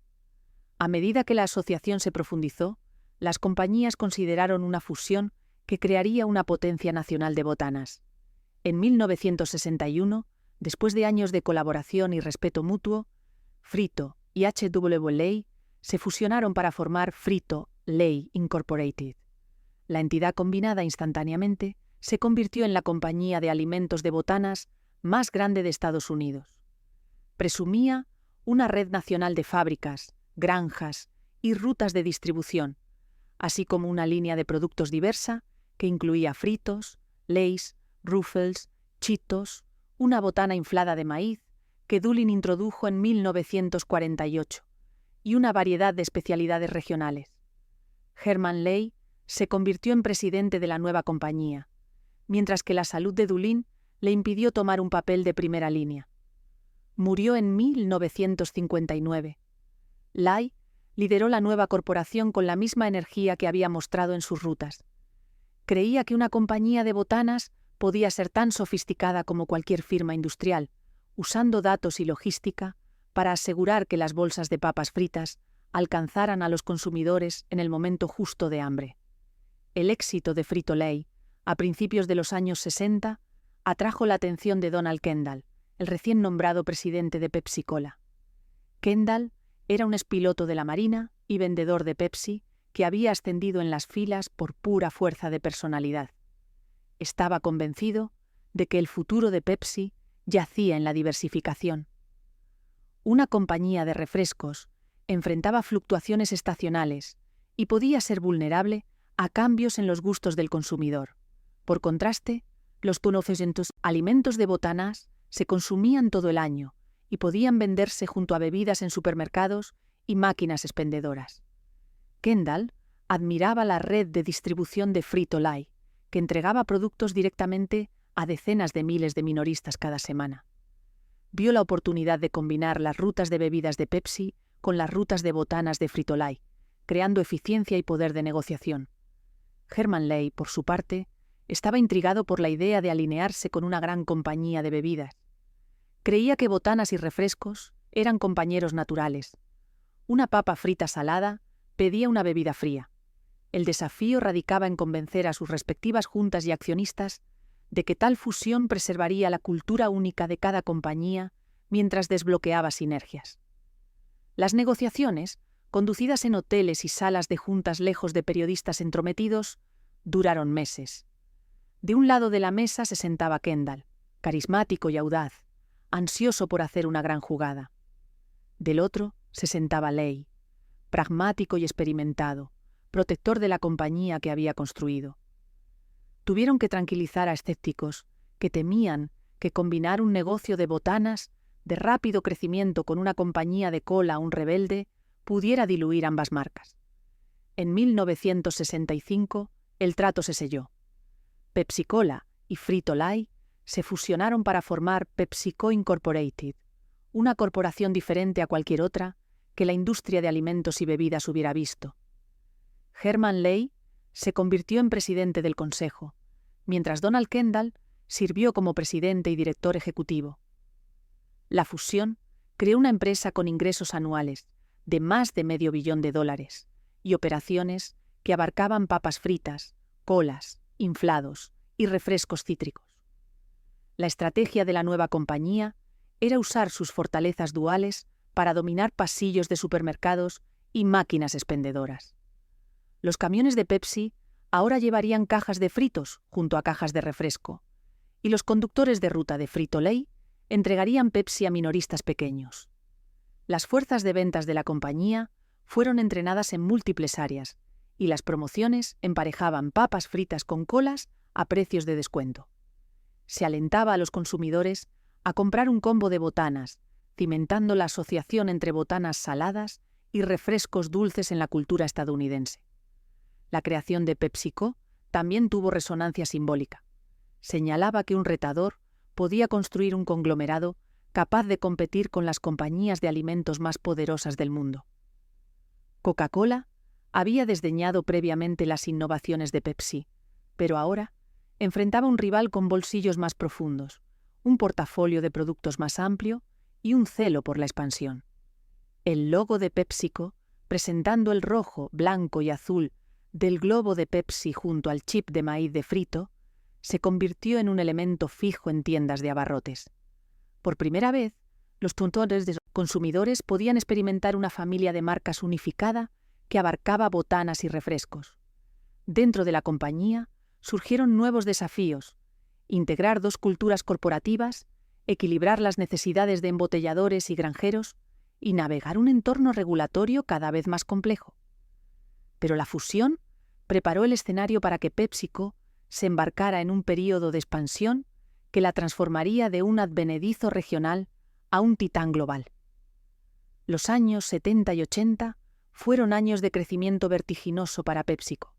A medida que la asociación se profundizó, las compañías consideraron una fusión que crearía una potencia nacional de botanas. En 1961, después de años de colaboración y respeto mutuo, Frito y H.W. Lay se fusionaron para formar Frito Lay Incorporated. La entidad combinada instantáneamente se convirtió en la compañía de alimentos de botanas más grande de Estados Unidos. Presumía una red nacional de fábricas, granjas y rutas de distribución, así como una línea de productos diversa que incluía fritos, Lays, Ruffles, Cheetos, una botana inflada de maíz que Dulin introdujo en 1948 y una variedad de especialidades regionales. Herman Lay se convirtió en presidente de la nueva compañía, mientras que la salud de Dulin le impidió tomar un papel de primera línea. Murió en 1959. Lay lideró la nueva corporación con la misma energía que había mostrado en sus rutas. Creía que una compañía de botanas podía ser tan sofisticada como cualquier firma industrial, usando datos y logística para asegurar que las bolsas de papas fritas alcanzaran a los consumidores en el momento justo de hambre. El éxito de Frito Lay, a principios de los años 60, atrajo la atención de Donald Kendall, el recién nombrado presidente de Pepsi Cola. Kendall era un expiloto de la Marina y vendedor de Pepsi que había ascendido en las filas por pura fuerza de personalidad. Estaba convencido de que el futuro de Pepsi yacía en la diversificación. Una compañía de refrescos enfrentaba fluctuaciones estacionales y podía ser vulnerable a cambios en los gustos del consumidor. Por contraste, los conocidos alimentos de botanas se consumían todo el año y podían venderse junto a bebidas en supermercados y máquinas expendedoras. Kendall admiraba la red de distribución de Frito Lay, que entregaba productos directamente a decenas de miles de minoristas cada semana. Vio la oportunidad de combinar las rutas de bebidas de Pepsi con las rutas de botanas de Frito Lay, creando eficiencia y poder de negociación. Herman Lay, por su parte, estaba intrigado por la idea de alinearse con una gran compañía de bebidas. Creía que botanas y refrescos eran compañeros naturales. Una papa frita salada pedía una bebida fría. El desafío radicaba en convencer a sus respectivas juntas y accionistas de que tal fusión preservaría la cultura única de cada compañía mientras desbloqueaba sinergias. Las negociaciones, conducidas en hoteles y salas de juntas lejos de periodistas entrometidos, duraron meses. De un lado de la mesa se sentaba Kendall, carismático y audaz, ansioso por hacer una gran jugada. Del otro se sentaba Lay, pragmático y experimentado, protector de la compañía que había construido. Tuvieron que tranquilizar a escépticos que temían que combinar un negocio de botanas de rápido crecimiento con una compañía de cola aún rebelde pudiera diluir ambas marcas. En 1965, el trato se selló. Pepsi Cola y Frito Lay se fusionaron para formar PepsiCo Incorporated, una corporación diferente a cualquier otra que la industria de alimentos y bebidas hubiera visto. Herman Lay se convirtió en presidente del consejo, mientras Donald Kendall sirvió como presidente y director ejecutivo. La fusión creó una empresa con ingresos anuales de más de $500 millones y operaciones que abarcaban papas fritas, colas, inflados y refrescos cítricos. La estrategia de la nueva compañía era usar sus fortalezas duales para dominar pasillos de supermercados y máquinas expendedoras. Los camiones de Pepsi ahora llevarían cajas de fritos junto a cajas de refresco, y los conductores de ruta de Frito Lay entregarían Pepsi a minoristas pequeños. Las fuerzas de ventas de la compañía fueron entrenadas en múltiples áreas, y las promociones emparejaban papas fritas con colas a precios de descuento. Se alentaba a los consumidores a comprar un combo de botanas, cimentando la asociación entre botanas saladas y refrescos dulces en la cultura estadounidense. La creación de PepsiCo también tuvo resonancia simbólica. Señalaba que un retador podía construir un conglomerado capaz de competir con las compañías de alimentos más poderosas del mundo. Coca-Cola había desdeñado previamente las innovaciones de Pepsi, pero ahora enfrentaba un rival con bolsillos más profundos, un portafolio de productos más amplio y un celo por la expansión. El logo de PepsiCo, presentando el rojo, blanco y azul del globo de Pepsi junto al chip de maíz de frito, se convirtió en un elemento fijo en tiendas de abarrotes. Por primera vez, los consumidores podían experimentar una familia de marcas unificada que abarcaba botanas y refrescos. Dentro de la compañía surgieron nuevos desafíos: integrar dos culturas corporativas, equilibrar las necesidades de embotelladores y granjeros y navegar un entorno regulatorio cada vez más complejo. Pero la fusión preparó el escenario para que PepsiCo se embarcara en un período de expansión que la transformaría de un advenedizo regional a un titán global. Los años 70 y 80 fueron años de crecimiento vertiginoso para PepsiCo.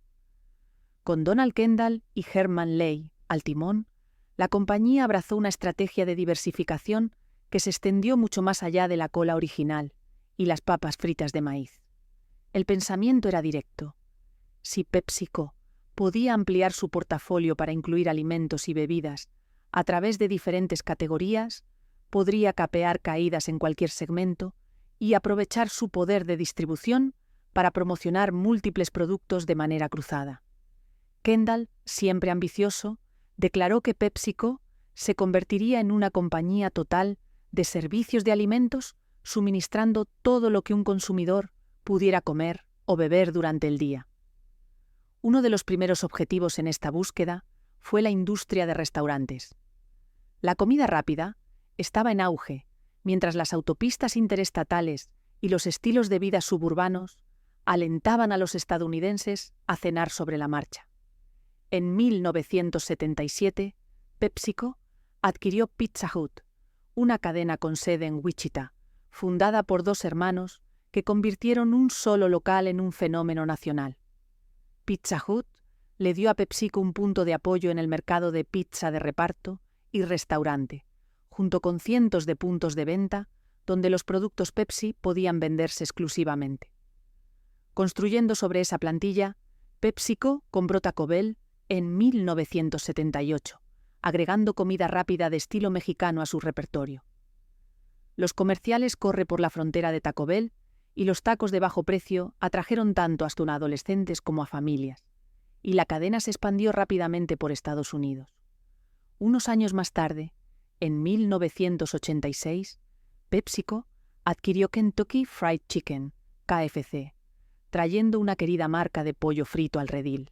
Con Donald Kendall y Herman Ley al timón, la compañía abrazó una estrategia de diversificación que se extendió mucho más allá de la cola original y las papas fritas de maíz. El pensamiento era directo. Si PepsiCo podía ampliar su portafolio para incluir alimentos y bebidas a través de diferentes categorías, podría capear caídas en cualquier segmento y aprovechar su poder de distribución para promocionar múltiples productos de manera cruzada. Kendall, siempre ambicioso, declaró que PepsiCo se convertiría en una compañía total de servicios de alimentos, suministrando todo lo que un consumidor pudiera comer o beber durante el día. Uno de los primeros objetivos en esta búsqueda fue la industria de restaurantes. La comida rápida estaba en auge, mientras las autopistas interestatales y los estilos de vida suburbanos alentaban a los estadounidenses a cenar sobre la marcha. En 1977, PepsiCo adquirió Pizza Hut, una cadena con sede en Wichita, fundada por dos hermanos que convirtieron un solo local en un fenómeno nacional. Pizza Hut le dio a PepsiCo un punto de apoyo en el mercado de pizza de reparto y restaurante, junto con cientos de puntos de venta donde los productos Pepsi podían venderse exclusivamente. Construyendo sobre esa plantilla, PepsiCo compró Taco Bell en 1978, agregando comida rápida de estilo mexicano a su repertorio. Los comerciales corre por la frontera de Taco Bell y los tacos de bajo precio atrajeron tanto a adolescentes como a familias, y la cadena se expandió rápidamente por Estados Unidos. Unos años más tarde, en 1986, PepsiCo adquirió Kentucky Fried Chicken, KFC, trayendo una querida marca de pollo frito al redil.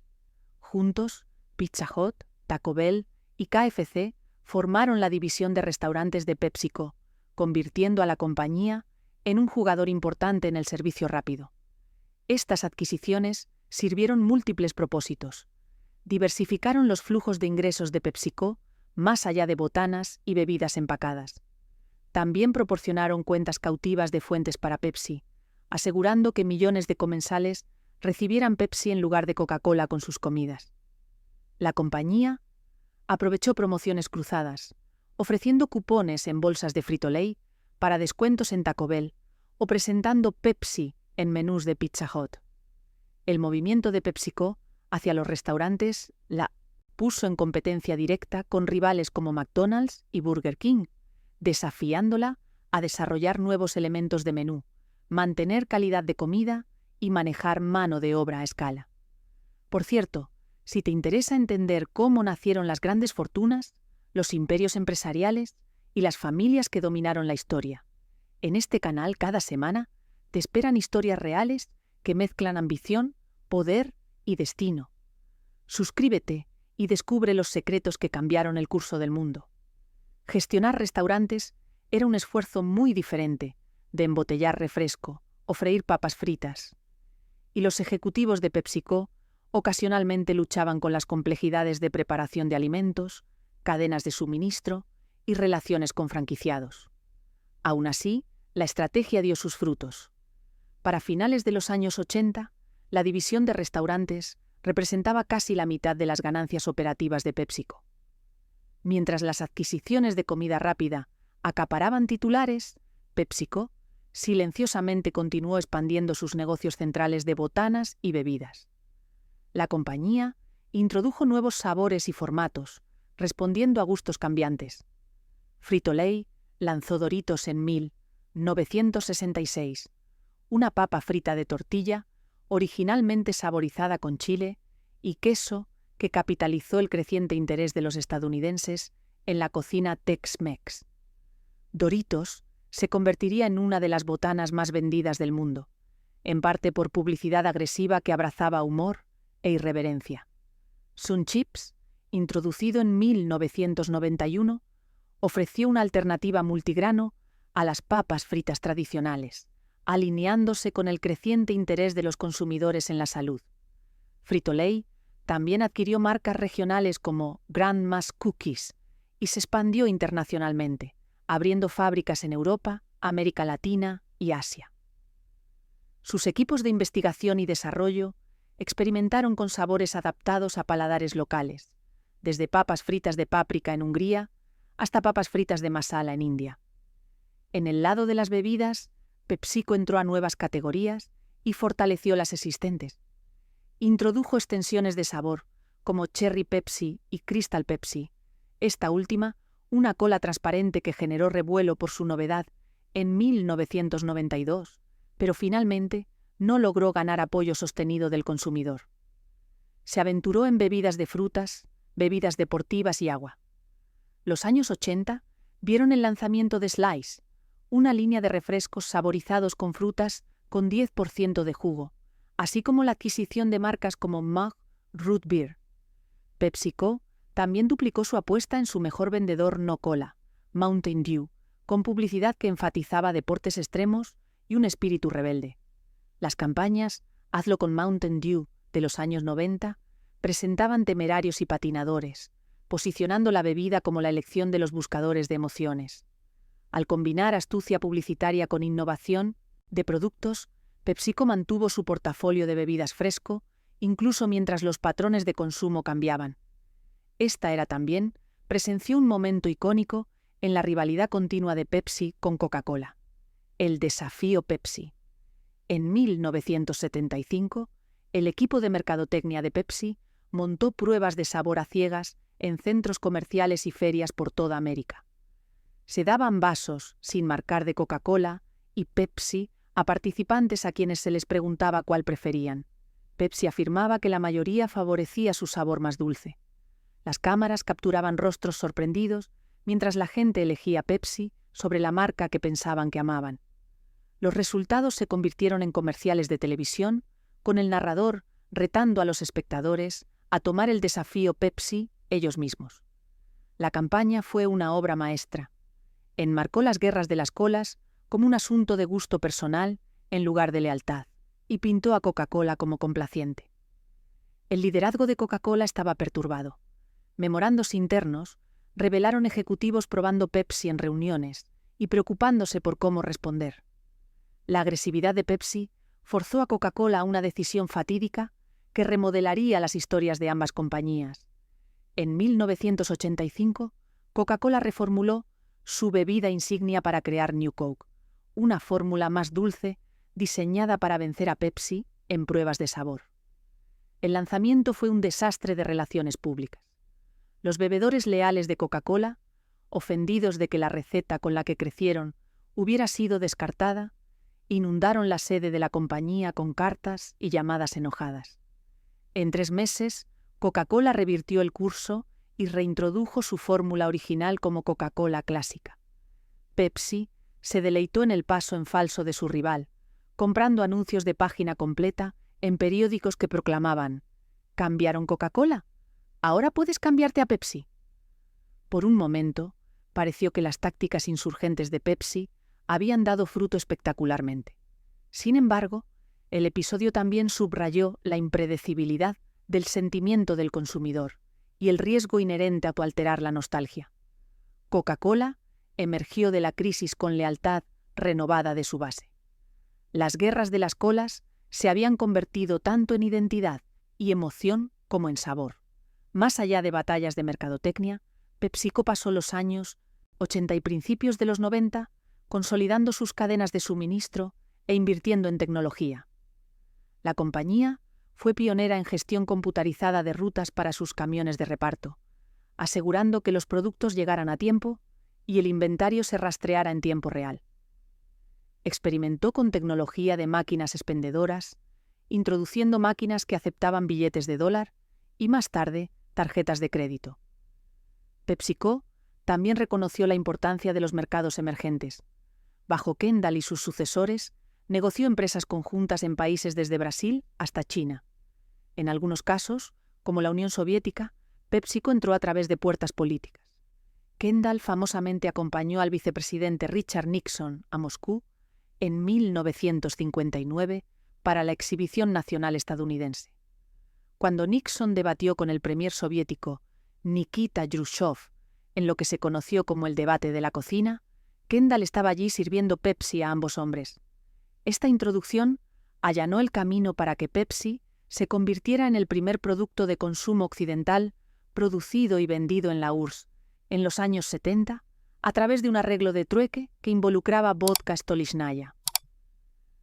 Juntos, Pizza Hut, Taco Bell y KFC formaron la división de restaurantes de PepsiCo, convirtiendo a la compañía en un jugador importante en el servicio rápido. Estas adquisiciones sirvieron múltiples propósitos. Diversificaron los flujos de ingresos de PepsiCo más allá de botanas y bebidas empacadas. También proporcionaron cuentas cautivas de fuentes para Pepsi, asegurando que millones de comensales recibieran Pepsi en lugar de Coca-Cola con sus comidas. La compañía aprovechó promociones cruzadas, ofreciendo cupones en bolsas de Frito-Lay para descuentos en Taco Bell o presentando Pepsi en menús de Pizza Hut. El movimiento de PepsiCo hacia los restaurantes la puso en competencia directa con rivales como McDonald's y Burger King, desafiándola a desarrollar nuevos elementos de menú, mantener calidad de comida y manejar mano de obra a escala. Por cierto, si te interesa entender cómo nacieron las grandes fortunas, los imperios empresariales y las familias que dominaron la historia, en este canal cada semana te esperan historias reales que mezclan ambición, poder y destino. Suscríbete y descubre los secretos que cambiaron el curso del mundo. Gestionar restaurantes era un esfuerzo muy diferente de embotellar refresco o freír papas fritas. Y los ejecutivos de PepsiCo ocasionalmente luchaban con las complejidades de preparación de alimentos, cadenas de suministro y relaciones con franquiciados. Aún así, la estrategia dio sus frutos. Para finales de los años 80, la división de restaurantes representaba casi la mitad de las ganancias operativas de PepsiCo. Mientras las adquisiciones de comida rápida acaparaban titulares, PepsiCo silenciosamente continuó expandiendo sus negocios centrales de botanas y bebidas. La compañía introdujo nuevos sabores y formatos, respondiendo a gustos cambiantes. Frito-Lay lanzó Doritos en 1966, una papa frita de tortilla, originalmente saborizada con chile y queso, que capitalizó el creciente interés de los estadounidenses en la cocina Tex-Mex. Doritos se convertiría en una de las botanas más vendidas del mundo, en parte por publicidad agresiva que abrazaba humor e irreverencia. Sun Chips, introducido en 1991, ofreció una alternativa multigrano a las papas fritas tradicionales, alineándose con el creciente interés de los consumidores en la salud. Frito-Lay también adquirió marcas regionales como Grandma's Cookies y se expandió internacionalmente, abriendo fábricas en Europa, América Latina y Asia. Sus equipos de investigación y desarrollo experimentaron con sabores adaptados a paladares locales, desde papas fritas de páprica en Hungría hasta papas fritas de masala en India. En el lado de las bebidas, PepsiCo entró a nuevas categorías y fortaleció las existentes. Introdujo extensiones de sabor, como Cherry Pepsi y Crystal Pepsi. Esta última, una cola transparente que generó revuelo por su novedad en 1992, pero finalmente no logró ganar apoyo sostenido del consumidor. Se aventuró en bebidas de frutas, bebidas deportivas y agua. Los años 80 vieron el lanzamiento de Slice, una línea de refrescos saborizados con frutas con 10% de jugo, así como la adquisición de marcas como Mug, Root Beer. PepsiCo también duplicó su apuesta en su mejor vendedor no cola, Mountain Dew, con publicidad que enfatizaba deportes extremos y un espíritu rebelde. Las campañas Hazlo con Mountain Dew de los años 90 presentaban temerarios y patinadores, posicionando la bebida como la elección de los buscadores de emociones. Al combinar astucia publicitaria con innovación de productos, PepsiCo mantuvo su portafolio de bebidas fresco, incluso mientras los patrones de consumo cambiaban. Esta era también presenció un momento icónico en la rivalidad continua de Pepsi con Coca-Cola, el desafío Pepsi. En 1975, el equipo de mercadotecnia de Pepsi montó pruebas de sabor a ciegas en centros comerciales y ferias por toda América. Se daban vasos sin marcar de Coca-Cola y Pepsi a participantes a quienes se les preguntaba cuál preferían. Pepsi afirmaba que la mayoría favorecía su sabor más dulce. Las cámaras capturaban rostros sorprendidos mientras la gente elegía Pepsi sobre la marca que pensaban que amaban. Los resultados se convirtieron en comerciales de televisión, con el narrador retando a los espectadores a tomar el desafío Pepsi ellos mismos. La campaña fue una obra maestra. Enmarcó las guerras de las colas como un asunto de gusto personal en lugar de lealtad, y pintó a Coca-Cola como complaciente. El liderazgo de Coca-Cola estaba perturbado. Memorandos internos revelaron ejecutivos probando Pepsi en reuniones y preocupándose por cómo responder. La agresividad de Pepsi forzó a Coca-Cola a una decisión fatídica que remodelaría las historias de ambas compañías. En 1985, Coca-Cola reformuló su bebida insignia para crear New Coke, una fórmula más dulce diseñada para vencer a Pepsi en pruebas de sabor. El lanzamiento fue un desastre de relaciones públicas. Los bebedores leales de Coca-Cola, ofendidos de que la receta con la que crecieron hubiera sido descartada, inundaron la sede de la compañía con cartas y llamadas enojadas. En 3 meses, Coca-Cola revirtió el curso y reintrodujo su fórmula original como Coca-Cola clásica. Pepsi se deleitó en el paso en falso de su rival, comprando anuncios de página completa en periódicos que proclamaban: ¿cambiaron Coca-Cola? ¿Ahora puedes cambiarte a Pepsi? Por un momento, pareció que las tácticas insurgentes de Pepsi habían dado fruto espectacularmente. Sin embargo, el episodio también subrayó la impredecibilidad del sentimiento del consumidor y el riesgo inherente a alterar la nostalgia. Coca-Cola emergió de la crisis con lealtad renovada de su base. Las guerras de las colas se habían convertido tanto en identidad y emoción como en sabor. Más allá de batallas de mercadotecnia, PepsiCo pasó los años 80 y principios de los 90 consolidando sus cadenas de suministro e invirtiendo en tecnología. La compañía fue pionera en gestión computarizada de rutas para sus camiones de reparto, asegurando que los productos llegaran a tiempo y el inventario se rastreara en tiempo real. Experimentó con tecnología de máquinas expendedoras, introduciendo máquinas que aceptaban billetes de dólar y más tarde tarjetas de crédito. PepsiCo también reconoció la importancia de los mercados emergentes. Bajo Kendall y sus sucesores, negoció empresas conjuntas en países desde Brasil hasta China. En algunos casos, como la Unión Soviética, PepsiCo entró a través de puertas políticas. Kendall famosamente acompañó al vicepresidente Richard Nixon a Moscú en 1959 para la exhibición nacional estadounidense. Cuando Nixon debatió con el premier soviético Nikita Khrushchev en lo que se conoció como el debate de la cocina, Kendall estaba allí sirviendo Pepsi a ambos hombres. Esta introducción allanó el camino para que Pepsi se convirtiera en el primer producto de consumo occidental producido y vendido en la URSS en los años 70 a través de un arreglo de trueque que involucraba vodka Stolichnaya.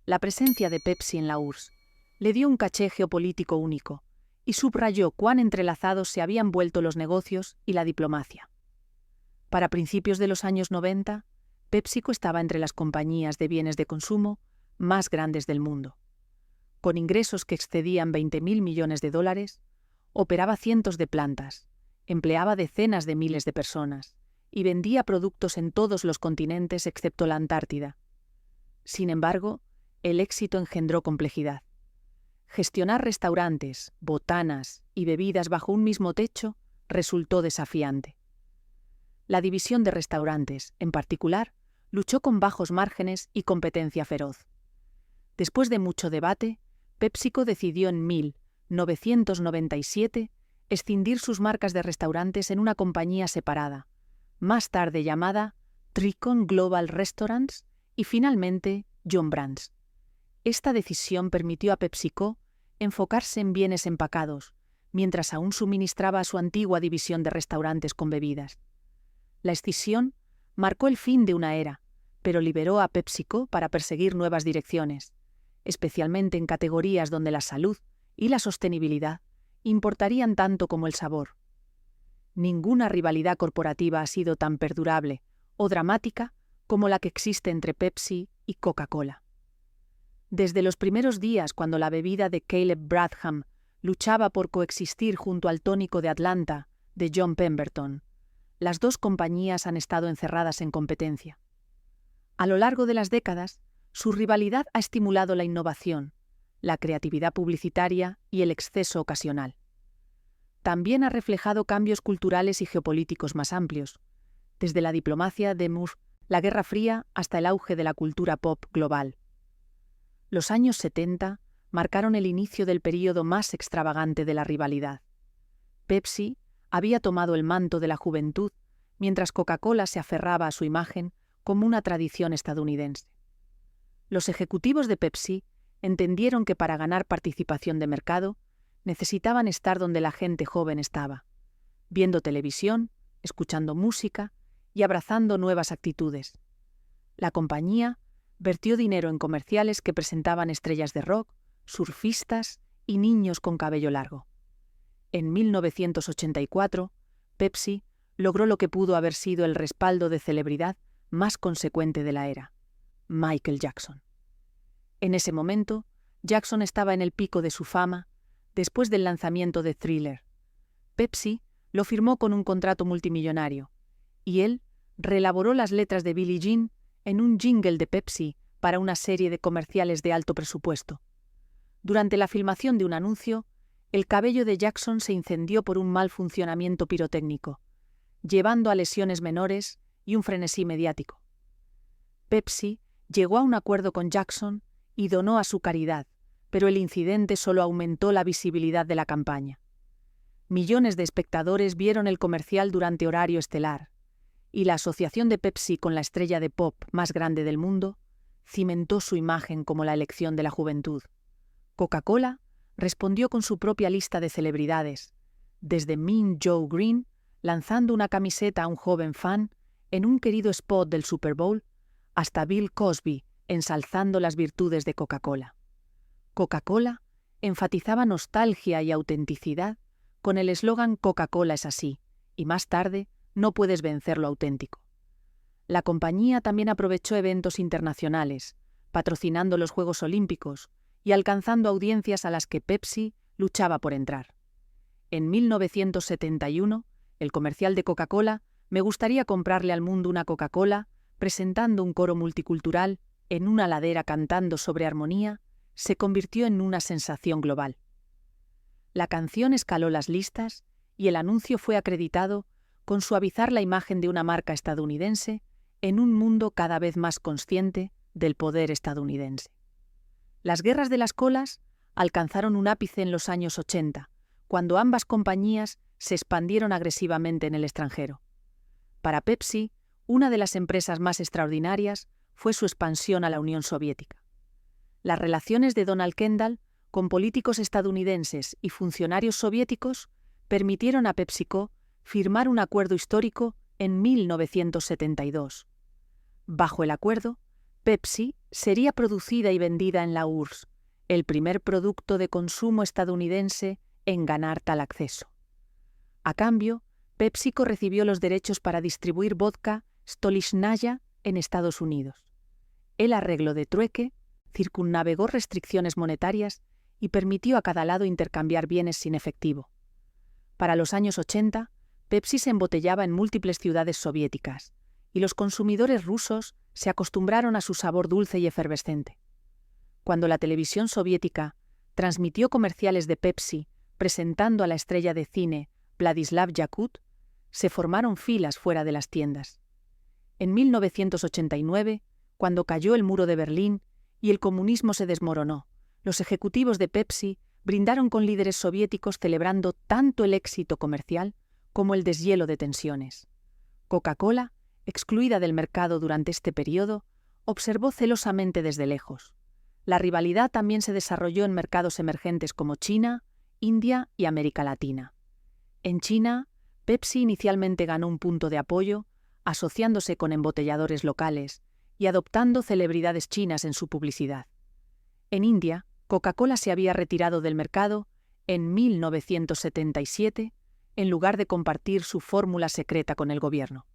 La presencia de Pepsi en la URSS le dio un caché geopolítico único y subrayó cuán entrelazados se habían vuelto los negocios y la diplomacia. Para principios de los años 90, PepsiCo estaba entre las compañías de bienes de consumo más grandes del mundo. Con ingresos que excedían $20.000 millones, operaba cientos de plantas, empleaba decenas de miles de personas y vendía productos en todos los continentes excepto la Antártida. Sin embargo, el éxito engendró complejidad. Gestionar restaurantes, botanas y bebidas bajo un mismo techo resultó desafiante. La división de restaurantes, en particular, luchó con bajos márgenes y competencia feroz. Después de mucho debate, PepsiCo decidió en 1997 escindir sus marcas de restaurantes en una compañía separada, más tarde llamada Tricon Global Restaurants y finalmente Yum! Brands. Esta decisión permitió a PepsiCo enfocarse en bienes empacados, mientras aún suministraba a su antigua división de restaurantes con bebidas. La escisión marcó el fin de una era, pero liberó a PepsiCo para perseguir nuevas direcciones, especialmente en categorías donde la salud y la sostenibilidad importarían tanto como el sabor. Ninguna rivalidad corporativa ha sido tan perdurable o dramática como la que existe entre Pepsi y Coca-Cola. Desde los primeros días, cuando la bebida de Caleb Bradham luchaba por coexistir junto al tónico de Atlanta de John Pemberton, las dos compañías han estado encerradas en competencia. A lo largo de las décadas, su rivalidad ha estimulado la innovación, la creatividad publicitaria y el exceso ocasional. También ha reflejado cambios culturales y geopolíticos más amplios, desde la diplomacia de Murphy, la Guerra Fría, hasta el auge de la cultura pop global. Los años 70 marcaron el inicio del período más extravagante de la rivalidad. Pepsi había tomado el manto de la juventud, mientras Coca-Cola se aferraba a su imagen como una tradición estadounidense. Los ejecutivos de Pepsi entendieron que para ganar participación de mercado necesitaban estar donde la gente joven estaba, viendo televisión, escuchando música y abrazando nuevas actitudes. La compañía vertió dinero en comerciales que presentaban estrellas de rock, surfistas y niños con cabello largo. En 1984, Pepsi logró lo que pudo haber sido el respaldo de celebridad más consecuente de la era: Michael Jackson. En ese momento, Jackson estaba en el pico de su fama después del lanzamiento de Thriller. Pepsi lo firmó con un contrato multimillonario, y él reelaboró las letras de Billie Jean en un jingle de Pepsi para una serie de comerciales de alto presupuesto. Durante la filmación de un anuncio, el cabello de Jackson se incendió por un mal funcionamiento pirotécnico, llevando a lesiones menores y un frenesí mediático. Pepsi llegó a un acuerdo con Jackson y donó a su caridad, pero el incidente solo aumentó la visibilidad de la campaña. Millones de espectadores vieron el comercial durante horario estelar, y la asociación de Pepsi con la estrella de pop más grande del mundo cimentó su imagen como la elección de la juventud. Coca-Cola respondió con su propia lista de celebridades, desde Mean Joe Green, lanzando una camiseta a un joven fan en un querido spot del Super Bowl, hasta Bill Cosby ensalzando las virtudes de Coca-Cola. Coca-Cola enfatizaba nostalgia y autenticidad con el eslogan Coca-Cola es así, y más tarde, no puedes vencer lo auténtico. La compañía también aprovechó eventos internacionales, patrocinando los Juegos Olímpicos y alcanzando audiencias a las que Pepsi luchaba por entrar. En 1971, el comercial de Coca-Cola "Me gustaría comprarle al mundo una Coca-Cola", presentando un coro multicultural en una ladera cantando sobre armonía, se convirtió en una sensación global. La canción escaló las listas y el anuncio fue acreditado con suavizar la imagen de una marca estadounidense en un mundo cada vez más consciente del poder estadounidense. Las guerras de las colas alcanzaron un ápice en los años 80, cuando ambas compañías se expandieron agresivamente en el extranjero. Para Pepsi, una de las empresas más extraordinarias fue su expansión a la Unión Soviética. Las relaciones de Donald Kendall con políticos estadounidenses y funcionarios soviéticos permitieron a PepsiCo firmar un acuerdo histórico en 1972. Bajo el acuerdo, Pepsi sería producida y vendida en la URSS, el primer producto de consumo estadounidense en ganar tal acceso. A cambio, PepsiCo recibió los derechos para distribuir vodka Stolichnaya en Estados Unidos. El arreglo de trueque circunnavegó restricciones monetarias y permitió a cada lado intercambiar bienes sin efectivo. Para los años 80, Pepsi se embotellaba en múltiples ciudades soviéticas, y los consumidores rusos se acostumbraron a su sabor dulce y efervescente. Cuando la televisión soviética transmitió comerciales de Pepsi presentando a la estrella de cine Vladislav Yakut, se formaron filas fuera de las tiendas. En 1989, cuando cayó el muro de Berlín y el comunismo se desmoronó, los ejecutivos de Pepsi brindaron con líderes soviéticos celebrando tanto el éxito comercial como el deshielo de tensiones. Coca-Cola, excluida del mercado durante este periodo, observó celosamente desde lejos. La rivalidad también se desarrolló en mercados emergentes como China, India y América Latina. En China, Pepsi inicialmente ganó un punto de apoyo, asociándose con embotelladores locales y adoptando celebridades chinas en su publicidad. En India, Coca-Cola se había retirado del mercado en 1977 en lugar de compartir su fórmula secreta con el gobierno.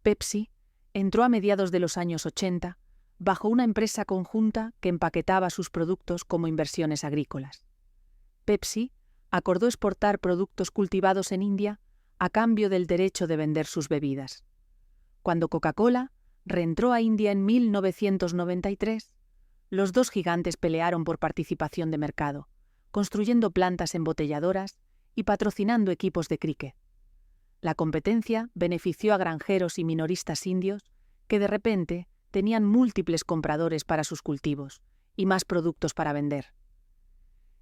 Pepsi entró a mediados de los años 80 bajo una empresa conjunta que empaquetaba sus productos como inversiones agrícolas. Pepsi acordó exportar productos cultivados en India a cambio del derecho de vender sus bebidas. Cuando Coca-Cola reentró a India en 1993, los dos gigantes pelearon por participación de mercado, construyendo plantas embotelladoras y patrocinando equipos de críquet. La competencia benefició a granjeros y minoristas indios que de repente tenían múltiples compradores para sus cultivos y más productos para vender.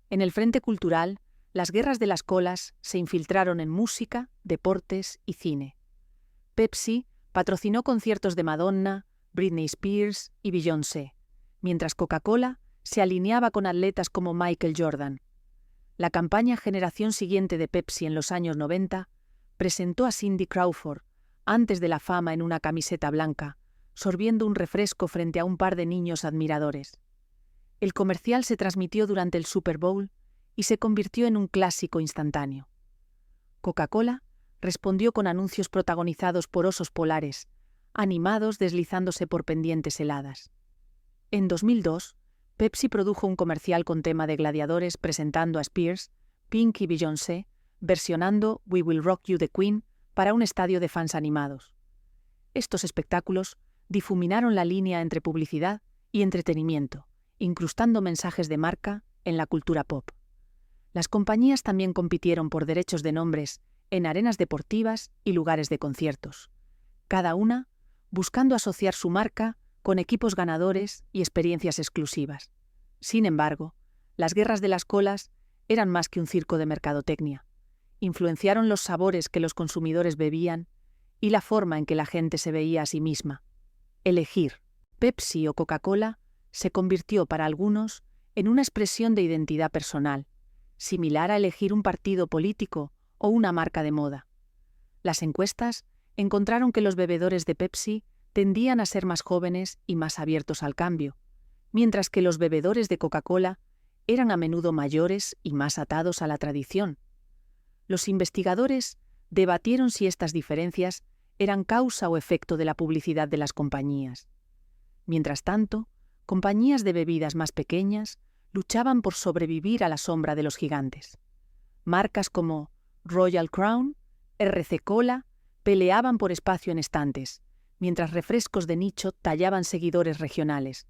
En el frente cultural, las guerras de las colas se infiltraron en música, deportes y cine. Pepsi patrocinó conciertos de Madonna, Britney Spears y Beyoncé, mientras Coca-Cola se alineaba con atletas como Michael Jordan. La campaña Generación Siguiente de Pepsi en los años 90 presentó a Cindy Crawford, antes de la fama en una camiseta blanca, sorbiendo un refresco frente a un par de niños admiradores. El comercial se transmitió durante el Super Bowl y se convirtió en un clásico instantáneo. Coca-Cola respondió con anuncios protagonizados por osos polares, animados deslizándose por pendientes heladas. En 2002, Pepsi produjo un comercial con tema de gladiadores presentando a Spears, Pink y Beyoncé, versionando We Will Rock You de Queen para un estadio de fans animados. Estos espectáculos difuminaron la línea entre publicidad y entretenimiento, incrustando mensajes de marca en la cultura pop. Las compañías también compitieron por derechos de nombres en arenas deportivas y lugares de conciertos, cada una buscando asociar su marca con equipos ganadores y experiencias exclusivas. Sin embargo, las guerras de las colas eran más que un circo de mercadotecnia. Influenciaron los sabores que los consumidores bebían y la forma en que la gente se veía a sí misma. Elegir Pepsi o Coca-Cola se convirtió para algunos en una expresión de identidad personal, similar a elegir un partido político o una marca de moda. Las encuestas encontraron que los bebedores de Pepsi tendían a ser más jóvenes y más abiertos al cambio, mientras que los bebedores de Coca-Cola eran a menudo mayores y más atados a la tradición. Los investigadores debatieron si estas diferencias eran causa o efecto de la publicidad de las compañías. Mientras tanto, compañías de bebidas más pequeñas luchaban por sobrevivir a la sombra de los gigantes. Marcas como Royal Crown, RC Cola, peleaban por espacio en estantes, mientras refrescos de nicho tallaban seguidores regionales.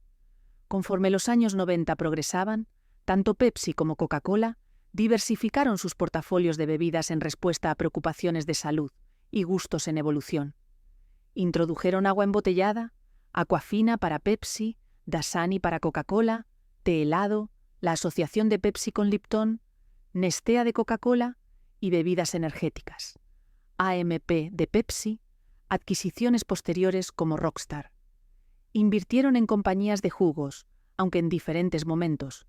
Conforme los años 90 progresaban, tanto Pepsi como Coca-Cola diversificaron sus portafolios de bebidas en respuesta a preocupaciones de salud y gustos en evolución. Introdujeron agua embotellada, Aquafina para Pepsi, Dasani para Coca-Cola, té helado, la asociación de Pepsi con Lipton, Nestea de Coca-Cola y bebidas energéticas. AMP de Pepsi, adquisiciones posteriores como Rockstar. Invirtieron en compañías de jugos, aunque en diferentes momentos.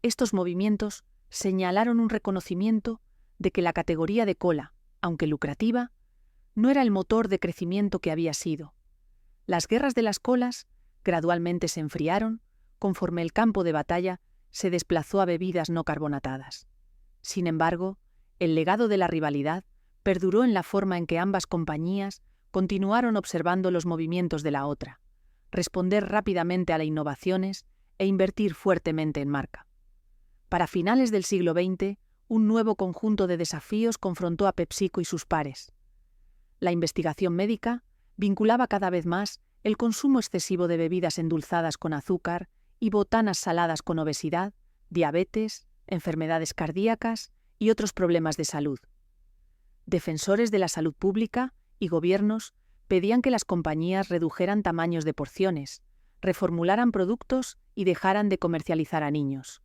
Estos movimientos señalaron un reconocimiento de que la categoría de cola, aunque lucrativa, no era el motor de crecimiento que había sido. Las guerras de las colas gradualmente se enfriaron conforme el campo de batalla se desplazó a bebidas no carbonatadas. Sin embargo, el legado de la rivalidad perduró en la forma en que ambas compañías continuaron observando los movimientos de la otra, responder rápidamente a las innovaciones e invertir fuertemente en marca. Para finales del siglo XX, un nuevo conjunto de desafíos confrontó a PepsiCo y sus pares. La investigación médica vinculaba cada vez más el consumo excesivo de bebidas endulzadas con azúcar y botanas saladas con obesidad, diabetes, enfermedades cardíacas y otros problemas de salud. Defensores de la salud pública y gobiernos pedían que las compañías redujeran tamaños de porciones, reformularan productos y dejaran de comercializar a niños.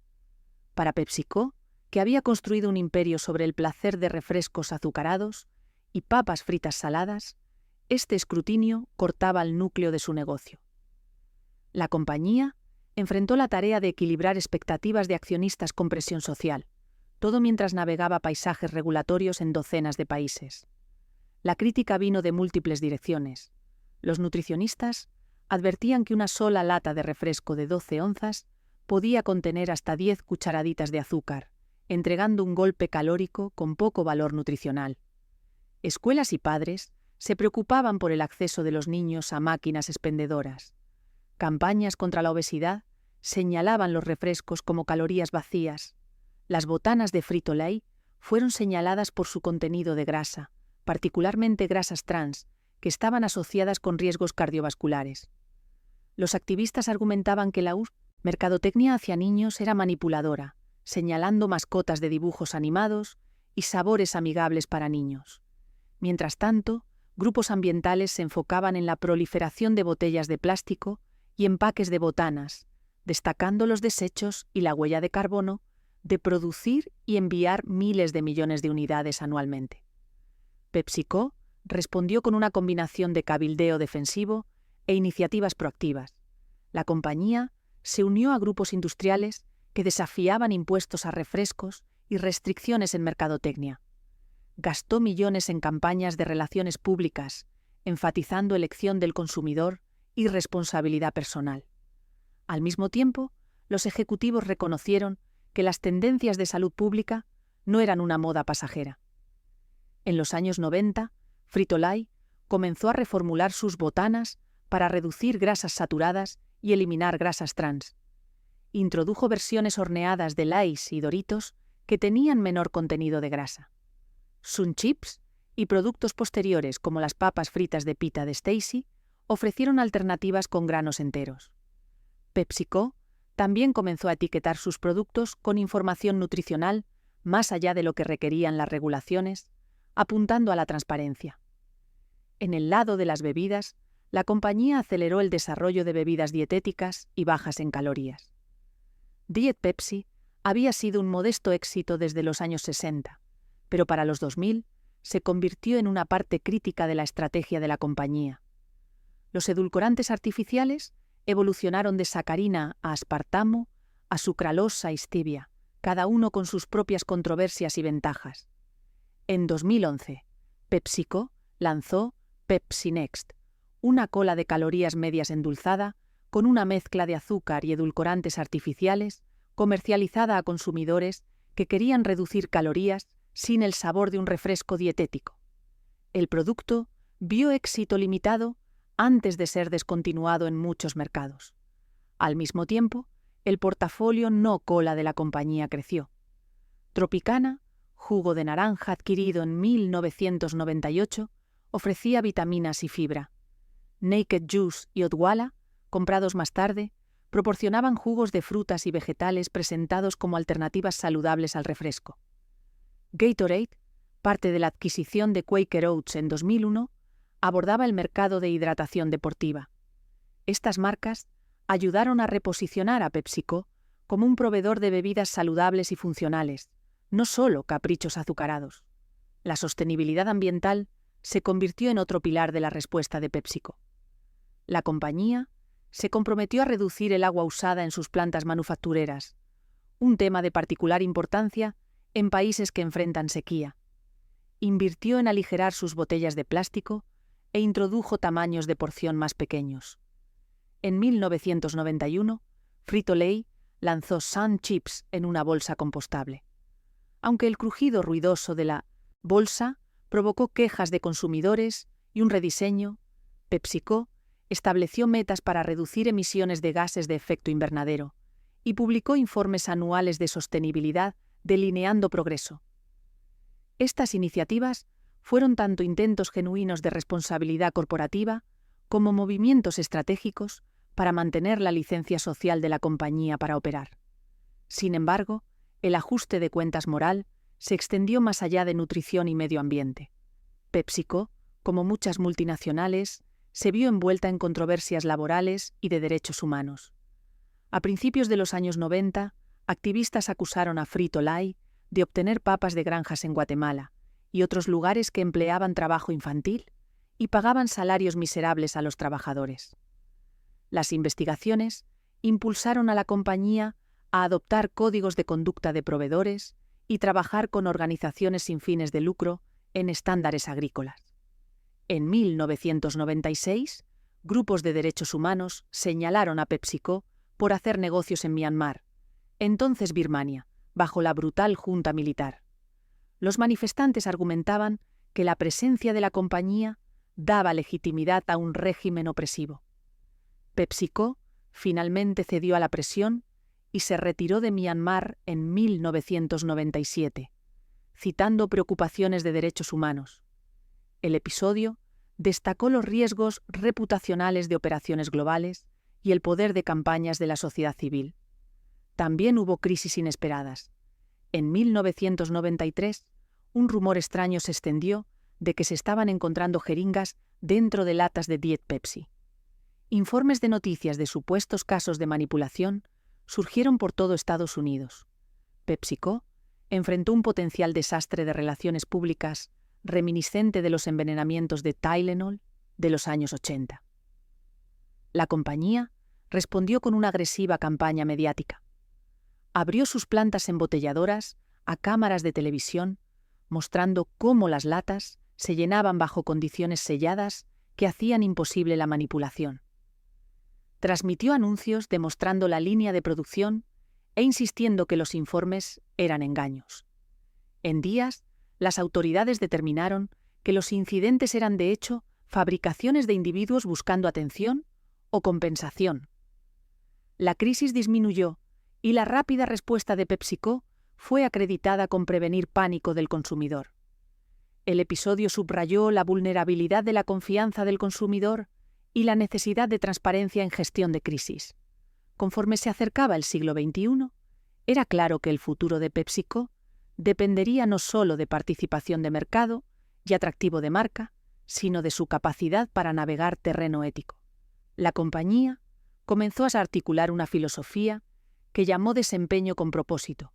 Para PepsiCo, que había construido un imperio sobre el placer de refrescos azucarados y papas fritas saladas, este escrutinio cortaba el núcleo de su negocio. La compañía enfrentó la tarea de equilibrar expectativas de accionistas con presión social, todo mientras navegaba paisajes regulatorios en docenas de países. La crítica vino de múltiples direcciones. Los nutricionistas advertían que una sola lata de refresco de 12 onzas podía contener hasta 10 cucharaditas de azúcar, entregando un golpe calórico con poco valor nutricional. Escuelas y padres se preocupaban por el acceso de los niños a máquinas expendedoras. Campañas contra la obesidad señalaban los refrescos como calorías vacías. Las botanas de Frito-Lay fueron señaladas por su contenido de grasa, particularmente grasas trans, que estaban asociadas con riesgos cardiovasculares. Los activistas argumentaban que la mercadotecnia hacia niños era manipuladora, señalando mascotas de dibujos animados y sabores amigables para niños. Mientras tanto, grupos ambientales se enfocaban en la proliferación de botellas de plástico y empaques de botanas, destacando los desechos y la huella de carbono de producir y enviar miles de millones de unidades anualmente. PepsiCo respondió con una combinación de cabildeo defensivo e iniciativas proactivas. La compañía se unió a grupos industriales que desafiaban impuestos a refrescos y restricciones en mercadotecnia. Gastó millones en campañas de relaciones públicas, enfatizando elección del consumidor y responsabilidad personal. Al mismo tiempo, los ejecutivos reconocieron que las tendencias de salud pública no eran una moda pasajera. En los años 90, Frito-Lay comenzó a reformular sus botanas para reducir grasas saturadas y eliminar grasas trans. Introdujo versiones horneadas de Lay's y Doritos que tenían menor contenido de grasa. Sun Chips y productos posteriores como las papas fritas de pita de Stacy ofrecieron alternativas con granos enteros. PepsiCo también comenzó a etiquetar sus productos con información nutricional más allá de lo que requerían las regulaciones, apuntando a la transparencia. En el lado de las bebidas, la compañía aceleró el desarrollo de bebidas dietéticas y bajas en calorías. Diet Pepsi había sido un modesto éxito desde los años 60, pero para los 2000 se convirtió en una parte crítica de la estrategia de la compañía. Los edulcorantes artificiales evolucionaron de sacarina a aspartamo, a sucralosa y stevia, cada uno con sus propias controversias y ventajas. En 2011, PepsiCo lanzó Pepsi Next, una cola de calorías medias endulzada con una mezcla de azúcar y edulcorantes artificiales comercializada a consumidores que querían reducir calorías sin el sabor de un refresco dietético. El producto vio éxito limitado antes de ser descontinuado en muchos mercados. Al mismo tiempo, el portafolio no cola de la compañía creció. Tropicana, jugo de naranja adquirido en 1998, ofrecía vitaminas y fibra. Naked Juice y Odwalla, comprados más tarde, proporcionaban jugos de frutas y vegetales presentados como alternativas saludables al refresco. Gatorade, parte de la adquisición de Quaker Oats en 2001, abordaba el mercado de hidratación deportiva. Estas marcas ayudaron a reposicionar a PepsiCo como un proveedor de bebidas saludables y funcionales, no solo caprichos azucarados. La sostenibilidad ambiental se convirtió en otro pilar de la respuesta de PepsiCo. La compañía se comprometió a reducir el agua usada en sus plantas manufactureras, un tema de particular importancia en países que enfrentan sequía. Invirtió en aligerar sus botellas de plástico e introdujo tamaños de porción más pequeños. En 1991, Frito-Lay lanzó Sun Chips en una bolsa compostable. Aunque el crujido ruidoso de la bolsa provocó quejas de consumidores y un rediseño, PepsiCo estableció metas para reducir emisiones de gases de efecto invernadero y publicó informes anuales de sostenibilidad delineando progreso. Estas iniciativas fueron tanto intentos genuinos de responsabilidad corporativa como movimientos estratégicos para mantener la licencia social de la compañía para operar. Sin embargo, el ajuste de cuentas moral se extendió más allá de nutrición y medio ambiente. PepsiCo, como muchas multinacionales, se vio envuelta en controversias laborales y de derechos humanos. A principios de los años 90, activistas acusaron a Frito-Lay de obtener papas de granjas en Guatemala y otros lugares que empleaban trabajo infantil y pagaban salarios miserables a los trabajadores. Las investigaciones impulsaron a la compañía a adoptar códigos de conducta de proveedores y trabajar con organizaciones sin fines de lucro en estándares agrícolas. En 1996, grupos de derechos humanos señalaron a PepsiCo por hacer negocios en Myanmar, entonces Birmania, bajo la brutal junta militar. Los manifestantes argumentaban que la presencia de la compañía daba legitimidad a un régimen opresivo. PepsiCo finalmente cedió a la presión y se retiró de Myanmar en 1997, citando preocupaciones de derechos humanos. El episodio destacó los riesgos reputacionales de operaciones globales y el poder de campañas de la sociedad civil. También hubo crisis inesperadas. En 1993, un rumor extraño se extendió de que se estaban encontrando jeringas dentro de latas de Diet Pepsi. Informes de noticias de supuestos casos de manipulación surgieron por todo Estados Unidos. PepsiCo enfrentó un potencial desastre de relaciones públicas reminiscente de los envenenamientos de Tylenol de los años 80. La compañía respondió con una agresiva campaña mediática. Abrió sus plantas embotelladoras a cámaras de televisión, mostrando cómo las latas se llenaban bajo condiciones selladas que hacían imposible la manipulación. Transmitió anuncios demostrando la línea de producción e insistiendo que los informes eran engaños. En días, las autoridades determinaron que los incidentes eran de hecho fabricaciones de individuos buscando atención o compensación. La crisis disminuyó y la rápida respuesta de PepsiCo fue acreditada con prevenir pánico del consumidor. El episodio subrayó la vulnerabilidad de la confianza del consumidor y la necesidad de transparencia en gestión de crisis. Conforme se acercaba el siglo XXI, era claro que el futuro de PepsiCo dependería no solo de participación de mercado y atractivo de marca, sino de su capacidad para navegar terreno ético. La compañía comenzó a articular una filosofía que llamó desempeño con propósito,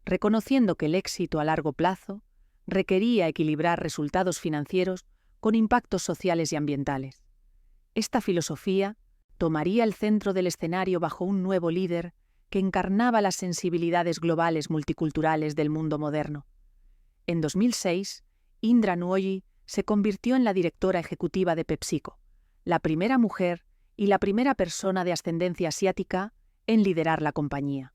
reconociendo que el éxito a largo plazo requería equilibrar resultados financieros con impactos sociales y ambientales. Esta filosofía tomaría el centro del escenario bajo un nuevo líder que encarnaba las sensibilidades globales multiculturales del mundo moderno. En 2006, Indra Nooyi se convirtió en la directora ejecutiva de PepsiCo, la primera mujer y la primera persona de ascendencia asiática en liderar la compañía.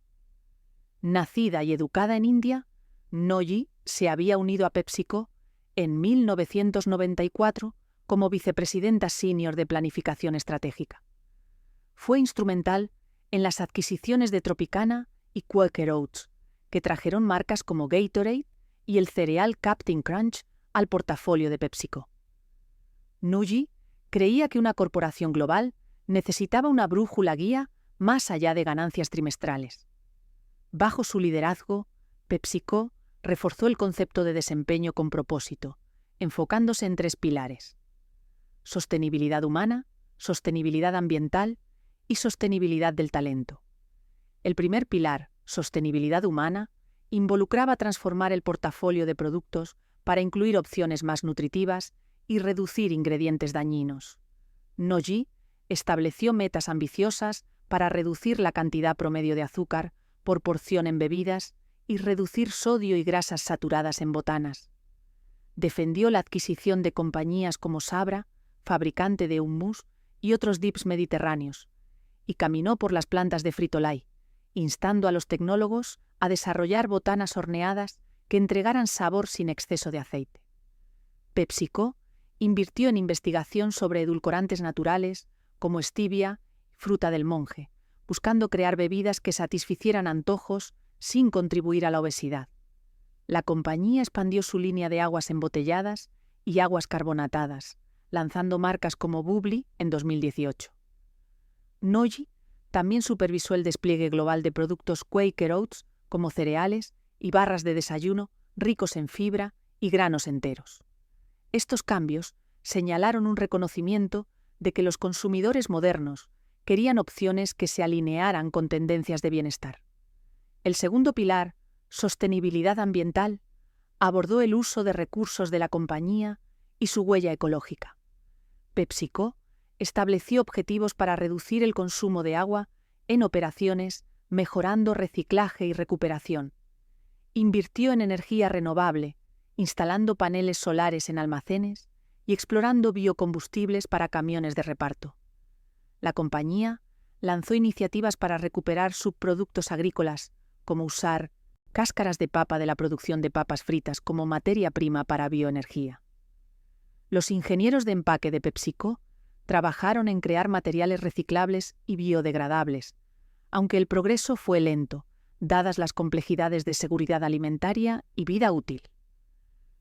Nacida y educada en India, Nooyi se había unido a PepsiCo en 1994 como vicepresidenta senior de planificación estratégica. Fue instrumental en las adquisiciones de Tropicana y Quaker Oats, que trajeron marcas como Gatorade y el cereal Captain Crunch al portafolio de PepsiCo. Nooyi creía que una corporación global necesitaba una brújula guía más allá de ganancias trimestrales. Bajo su liderazgo, PepsiCo reforzó el concepto de desempeño con propósito, enfocándose en 3 pilares: sostenibilidad humana, sostenibilidad ambiental y sostenibilidad del talento. El primer pilar, sostenibilidad humana, involucraba transformar el portafolio de productos para incluir opciones más nutritivas y reducir ingredientes dañinos. Nooyi estableció metas ambiciosas para reducir la cantidad promedio de azúcar por porción en bebidas y reducir sodio y grasas saturadas en botanas. Defendió la adquisición de compañías como Sabra, fabricante de hummus y otros dips mediterráneos, y caminó por las plantas de Frito-Lay, instando a los tecnólogos a desarrollar botanas horneadas que entregaran sabor sin exceso de aceite. PepsiCo invirtió en investigación sobre edulcorantes naturales como stevia y fruta del monje, buscando crear bebidas que satisficieran antojos sin contribuir a la obesidad. La compañía expandió su línea de aguas embotelladas y aguas carbonatadas, lanzando marcas como Bubbly en 2018. Nooyi también supervisó el despliegue global de productos Quaker Oats como cereales y barras de desayuno ricos en fibra y granos enteros. Estos cambios señalaron un reconocimiento de que los consumidores modernos querían opciones que se alinearan con tendencias de bienestar. El segundo pilar, sostenibilidad ambiental, abordó el uso de recursos de la compañía y su huella ecológica. PepsiCo estableció objetivos para reducir el consumo de agua en operaciones, mejorando reciclaje y recuperación. Invirtió en energía renovable, instalando paneles solares en almacenes y explorando biocombustibles para camiones de reparto. La compañía lanzó iniciativas para recuperar subproductos agrícolas, como usar cáscaras de papa de la producción de papas fritas como materia prima para bioenergía. Los ingenieros de empaque de PepsiCo trabajaron en crear materiales reciclables y biodegradables, aunque el progreso fue lento, dadas las complejidades de seguridad alimentaria y vida útil.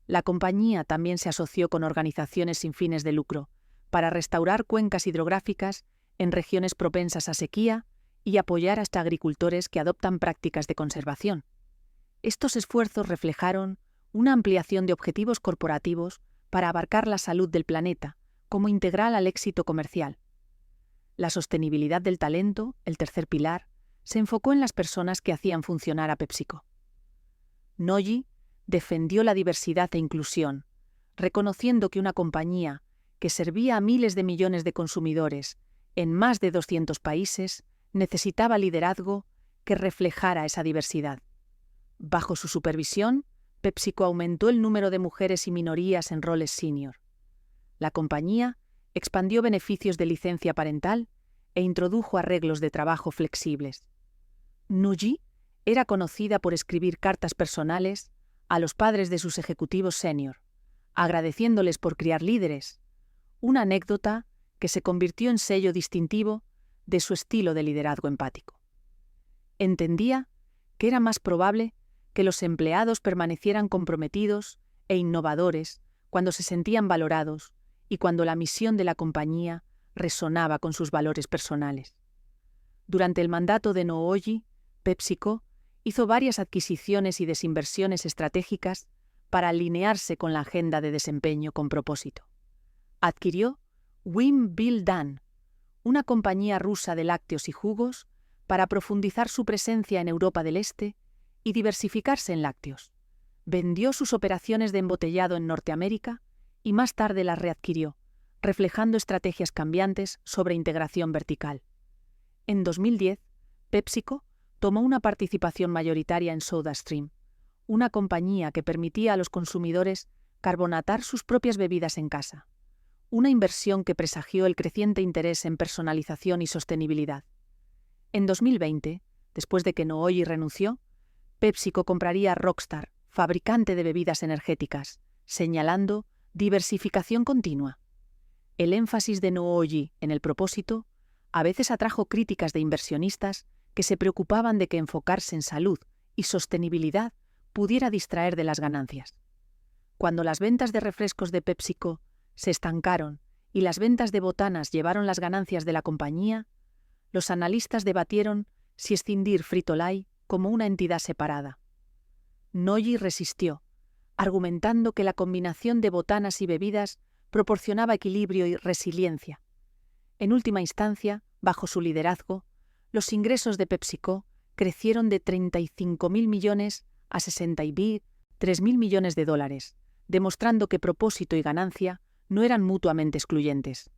La compañía también se asoció con organizaciones sin fines de lucro para restaurar cuencas hidrográficas en regiones propensas a sequía y apoyar hasta agricultores que adoptan prácticas de conservación. Estos esfuerzos reflejaron una ampliación de objetivos corporativos para abarcar la salud del planeta como integral al éxito comercial. La sostenibilidad del talento, el tercer pilar, se enfocó en las personas que hacían funcionar a PepsiCo. Nooyi defendió la diversidad e inclusión, reconociendo que una compañía que servía a miles de millones de consumidores en más de 200 países necesitaba liderazgo que reflejara esa diversidad. Bajo su supervisión, PepsiCo aumentó el número de mujeres y minorías en roles senior. La compañía expandió beneficios de licencia parental e introdujo arreglos de trabajo flexibles. Nooyi era conocida por escribir cartas personales a los padres de sus ejecutivos senior, agradeciéndoles por criar líderes, una anécdota que se convirtió en sello distintivo de su estilo de liderazgo empático. Entendía que era más probable que los empleados permanecieran comprometidos e innovadores cuando se sentían valorados y cuando la misión de la compañía resonaba con sus valores personales. Durante el mandato de Nooyi, PepsiCo hizo varias adquisiciones y desinversiones estratégicas para alinearse con la agenda de desempeño con propósito. adquirió Wim-Bildan, una compañía rusa de lácteos y jugos, para profundizar su presencia en Europa del Este y diversificarse en lácteos. Vendió sus operaciones de embotellado en Norteamérica y más tarde las readquirió, reflejando estrategias cambiantes sobre integración vertical. En 2010, PepsiCo tomó una participación mayoritaria en SodaStream, una compañía que permitía a los consumidores carbonatar sus propias bebidas en casa, una inversión que presagió el creciente interés en personalización y sostenibilidad. En 2020, después de que Nooyi renunció, PepsiCo compraría a Rockstar, fabricante de bebidas energéticas, señalando diversificación continua. El énfasis de Nooyi en el propósito a veces atrajo críticas de inversionistas que se preocupaban de que enfocarse en salud y sostenibilidad pudiera distraer de las ganancias. Cuando las ventas de refrescos de PepsiCo se estancaron y las ventas de botanas llevaron las ganancias de la compañía, los analistas debatieron si escindir Frito-Lay como una entidad separada. Nooyi resistió, argumentando que la combinación de botanas y bebidas proporcionaba equilibrio y resiliencia. En última instancia, bajo su liderazgo, los ingresos de PepsiCo crecieron de 35.000 millones a 63.000 millones de dólares, demostrando que propósito y ganancia no eran mutuamente excluyentes.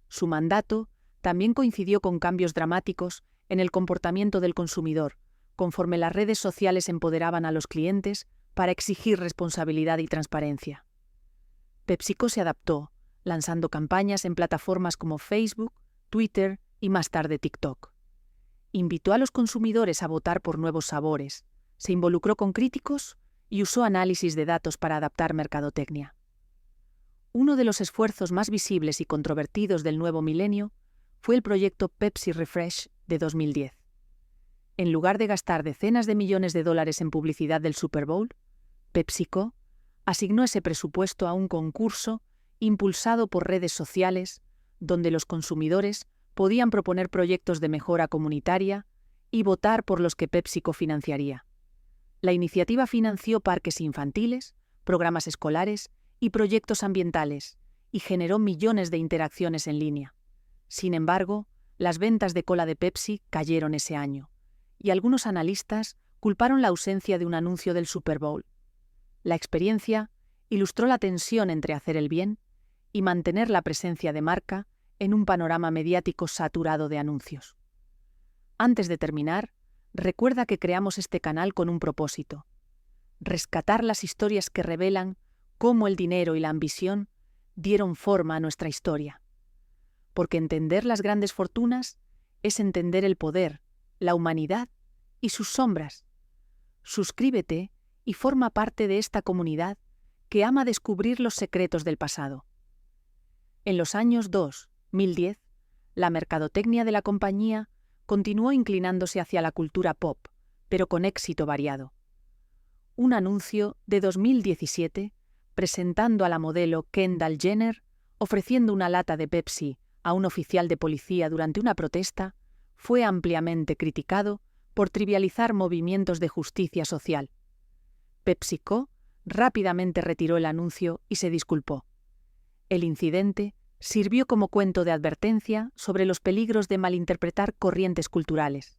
Su mandato también coincidió con cambios dramáticos en el comportamiento del consumidor, conforme las redes sociales empoderaban a los clientes para exigir responsabilidad y transparencia. PepsiCo se adaptó, lanzando campañas en plataformas como Facebook, Twitter y más tarde TikTok. Invitó a los consumidores a votar por nuevos sabores, se involucró con críticos y usó análisis de datos para adaptar mercadotecnia. Uno de los esfuerzos más visibles y controvertidos del nuevo milenio fue el proyecto Pepsi Refresh de 2010. En lugar de gastar decenas de millones de dólares en publicidad del Super Bowl, PepsiCo asignó ese presupuesto a un concurso impulsado por redes sociales, donde los consumidores podían proponer proyectos de mejora comunitaria y votar por los que PepsiCo financiaría. La iniciativa financió parques infantiles, programas escolares y proyectos ambientales, y generó millones de interacciones en línea. Sin embargo, las ventas de cola de Pepsi cayeron ese año, y algunos analistas culparon la ausencia de un anuncio del Super Bowl. La experiencia ilustró la tensión entre hacer el bien y mantener la presencia de marca en un panorama mediático saturado de anuncios. Antes de terminar, recuerda que creamos este canal con un propósito: rescatar las historias que revelan cómo el dinero y la ambición dieron forma a nuestra historia. Porque entender las grandes fortunas es entender el poder, la humanidad y sus sombras. Suscríbete y forma parte de esta comunidad que ama descubrir los secretos del pasado. En los años 2010, la mercadotecnia de la compañía continuó inclinándose hacia la cultura pop, pero con éxito variado. Un anuncio de 2017, presentando a la modelo Kendall Jenner, ofreciendo una lata de Pepsi a un oficial de policía durante una protesta, fue ampliamente criticado por trivializar movimientos de justicia social. PepsiCo rápidamente retiró el anuncio y se disculpó. El incidente sirvió como cuento de advertencia sobre los peligros de malinterpretar corrientes culturales.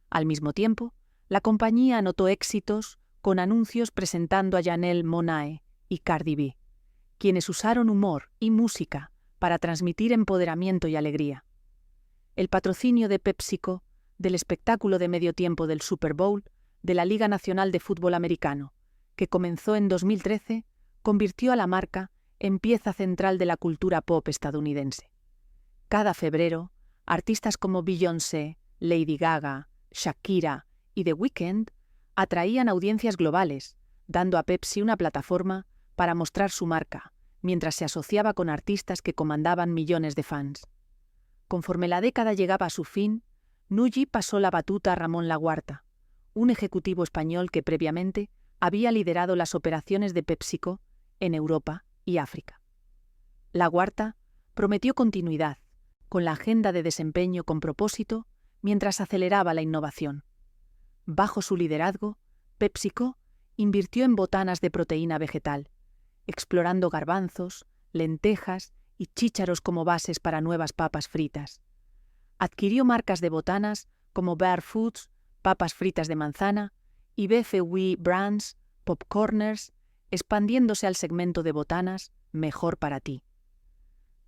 Al mismo tiempo, la compañía anotó éxitos con anuncios presentando a Janelle Monáe y Cardi B, quienes usaron humor y música para transmitir empoderamiento y alegría. El patrocinio de PepsiCo del espectáculo de medio tiempo del Super Bowl de la Liga Nacional de Fútbol Americano, que comenzó en 2013, convirtió a la marca en pieza central de la cultura pop estadounidense. Cada febrero, artistas como Beyoncé, Lady Gaga, Shakira y The Weeknd atraían audiencias globales, dando a Pepsi una plataforma para mostrar su marca, mientras se asociaba con artistas que comandaban millones de fans. Conforme la década llegaba a su fin, Nooyi pasó la batuta a Ramón Laguarta, un ejecutivo español que previamente había liderado las operaciones de PepsiCo en Europa y África. Laguarta prometió continuidad, con la agenda de desempeño con propósito, mientras aceleraba la innovación. Bajo su liderazgo, PepsiCo invirtió en botanas de proteína vegetal, explorando garbanzos, lentejas y chícharos como bases para nuevas papas fritas. Adquirió marcas de botanas como Bear Foods, papas fritas de manzana, y BFW Brands, Popcorners, expandiéndose al segmento de botanas mejor para ti.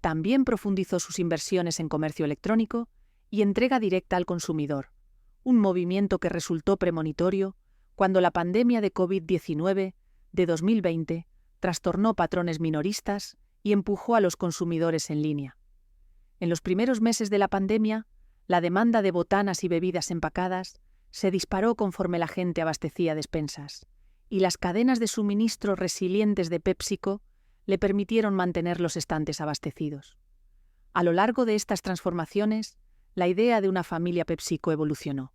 También profundizó sus inversiones en comercio electrónico y entrega directa al consumidor, un movimiento que resultó premonitorio cuando la pandemia de COVID-19 de 2020 trastornó patrones minoristas y empujó a los consumidores en línea. En los primeros meses de la pandemia, la demanda de botanas y bebidas empacadas se disparó conforme la gente abastecía despensas, y las cadenas de suministro resilientes de PepsiCo le permitieron mantener los estantes abastecidos. A lo largo de estas transformaciones, la idea de una familia PepsiCo evolucionó.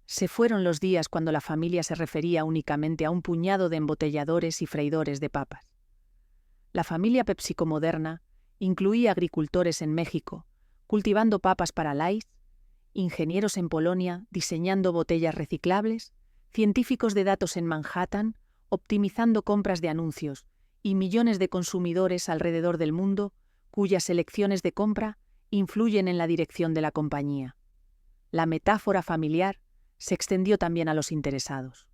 Se fueron los días cuando la familia se refería únicamente a un puñado de embotelladores y freidores de papas. La familia PepsiCo moderna incluía agricultores en México, cultivando papas para Lay's, ingenieros en Polonia diseñando botellas reciclables, científicos de datos en Manhattan optimizando compras de anuncios y millones de consumidores alrededor del mundo cuyas elecciones de compra influyen en la dirección de la compañía. La metáfora familiar se extendió también a los interesados.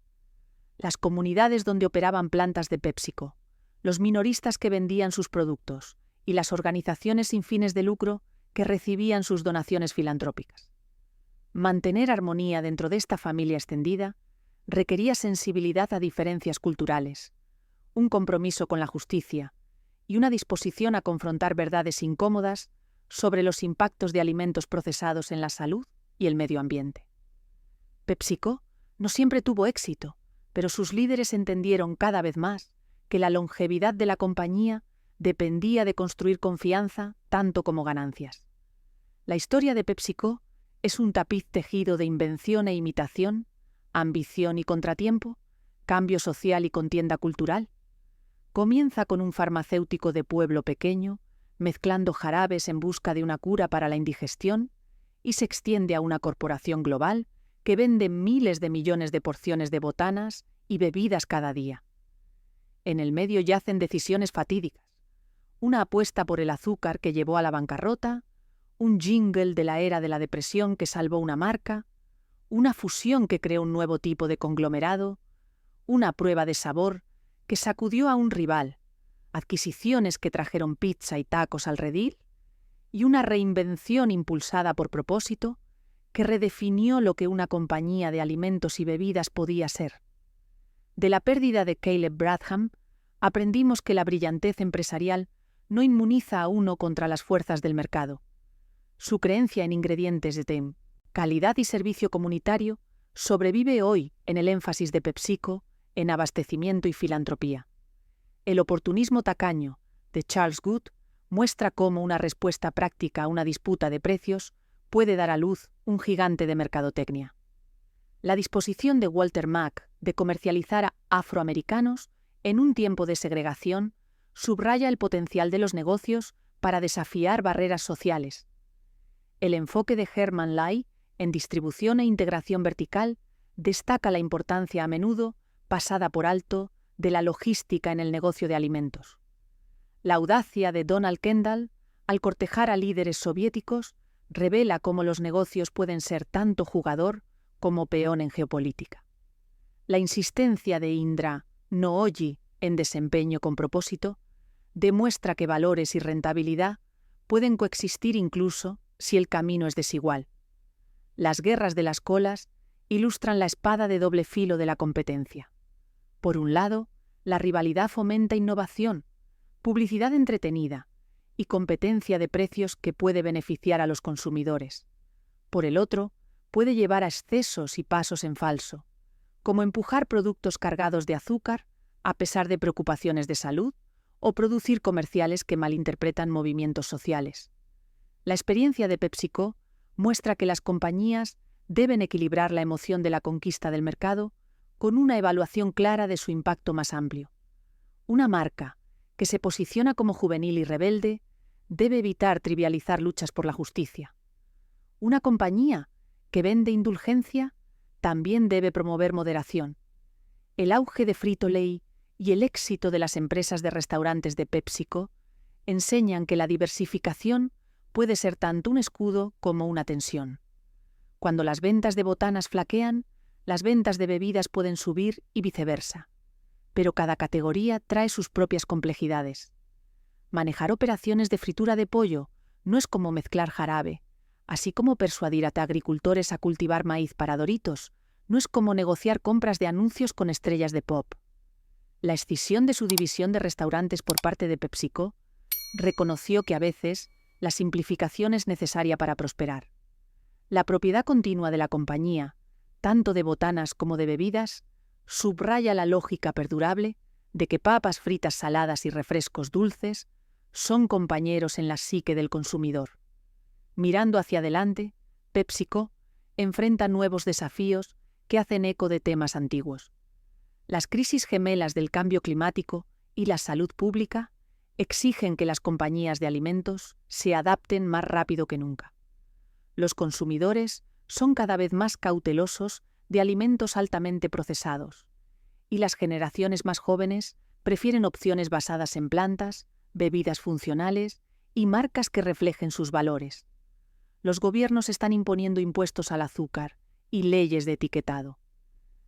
Las comunidades donde operaban plantas de PepsiCo, los minoristas que vendían sus productos y las organizaciones sin fines de lucro que recibían sus donaciones filantrópicas. Mantener armonía dentro de esta familia extendida requería sensibilidad a diferencias culturales, un compromiso con la justicia y una disposición a confrontar verdades incómodas sobre los impactos de alimentos procesados en la salud y el medio ambiente. PepsiCo no siempre tuvo éxito, pero sus líderes entendieron cada vez más que la longevidad de la compañía dependía de construir confianza tanto como ganancias. La historia de PepsiCo es un tapiz tejido de invención e imitación, ambición y contratiempo, cambio social y contienda cultural. Comienza con un farmacéutico de pueblo pequeño, mezclando jarabes en busca de una cura para la indigestión, y se extiende a una corporación global que vende miles de millones de porciones de botanas y bebidas cada día. En el medio yacen decisiones fatídicas, una apuesta por el azúcar que llevó a la bancarrota, un jingle de la era de la depresión que salvó una marca, una fusión que creó un nuevo tipo de conglomerado, una prueba de sabor que sacudió a un rival, adquisiciones que trajeron pizza y tacos al redil, y una reinvención impulsada por propósito que redefinió lo que una compañía de alimentos y bebidas podía ser. De la pérdida de Caleb Bradham, aprendimos que la brillantez empresarial no inmuniza a uno contra las fuerzas del mercado. Su creencia en ingredientes de calidad y servicio comunitario sobrevive hoy en el énfasis de PepsiCo en abastecimiento y filantropía. El oportunismo tacaño de Charles Good muestra cómo una respuesta práctica a una disputa de precios puede dar a luz un gigante de mercadotecnia. La disposición de Walter Mack de comercializar a afroamericanos en un tiempo de segregación subraya el potencial de los negocios para desafiar barreras sociales. El enfoque de Herman Lai en distribución e integración vertical destaca la importancia a menudo pasada por alto de la logística en el negocio de alimentos. La audacia de Donald Kendall, al cortejar a líderes soviéticos, revela cómo los negocios pueden ser tanto jugador como peón en geopolítica. La insistencia de Indra Nooyi en desempeño con propósito demuestra que valores y rentabilidad pueden coexistir incluso si el camino es desigual. Las guerras de las colas ilustran la espada de doble filo de la competencia. Por un lado, la rivalidad fomenta innovación, publicidad entretenida y competencia de precios que puede beneficiar a los consumidores. Por el otro, puede llevar a excesos y pasos en falso, como empujar productos cargados de azúcar a pesar de preocupaciones de salud o producir comerciales que malinterpretan movimientos sociales. La experiencia de PepsiCo muestra que las compañías deben equilibrar la emoción de la conquista del mercado con una evaluación clara de su impacto más amplio. Una marca que se posiciona como juvenil y rebelde debe evitar trivializar luchas por la justicia. Una compañía que vende indulgencia también debe promover moderación. El auge de Frito-Lay y el éxito de las empresas de restaurantes de PepsiCo enseñan que la diversificación puede ser tanto un escudo como una tensión. Cuando las ventas de botanas flaquean, las ventas de bebidas pueden subir y viceversa. Pero cada categoría trae sus propias complejidades. Manejar operaciones de fritura de pollo no es como mezclar jarabe, así como persuadir a agricultores a cultivar maíz para Doritos, no es como negociar compras de anuncios con estrellas de pop. La escisión de su división de restaurantes por parte de PepsiCo reconoció que a veces la simplificación es necesaria para prosperar. La propiedad continua de la compañía, tanto de botanas como de bebidas, subraya la lógica perdurable de que papas fritas saladas y refrescos dulces son compañeros en la psique del consumidor. Mirando hacia adelante, PepsiCo enfrenta nuevos desafíos que hacen eco de temas antiguos. Las crisis gemelas del cambio climático y la salud pública exigen que las compañías de alimentos se adapten más rápido que nunca. Los consumidores son cada vez más cautelosos de alimentos altamente procesados, y las generaciones más jóvenes prefieren opciones basadas en plantas, bebidas funcionales y marcas que reflejen sus valores. Los gobiernos están imponiendo impuestos al azúcar y leyes de etiquetado.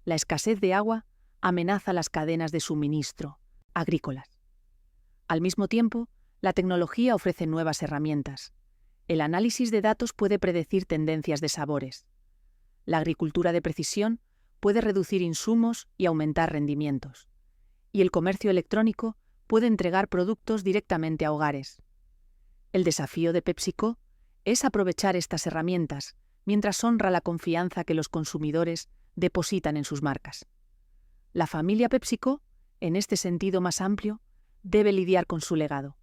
La escasez de agua amenaza las cadenas de suministro agrícolas. Al mismo tiempo, la tecnología ofrece nuevas herramientas. El análisis de datos puede predecir tendencias de sabores. La agricultura de precisión puede reducir insumos y aumentar rendimientos. Y el comercio electrónico puede entregar productos directamente a hogares. El desafío de PepsiCo es aprovechar estas herramientas mientras honra la confianza que los consumidores depositan en sus marcas. La familia PepsiCo, en este sentido más amplio, debe lidiar con su legado.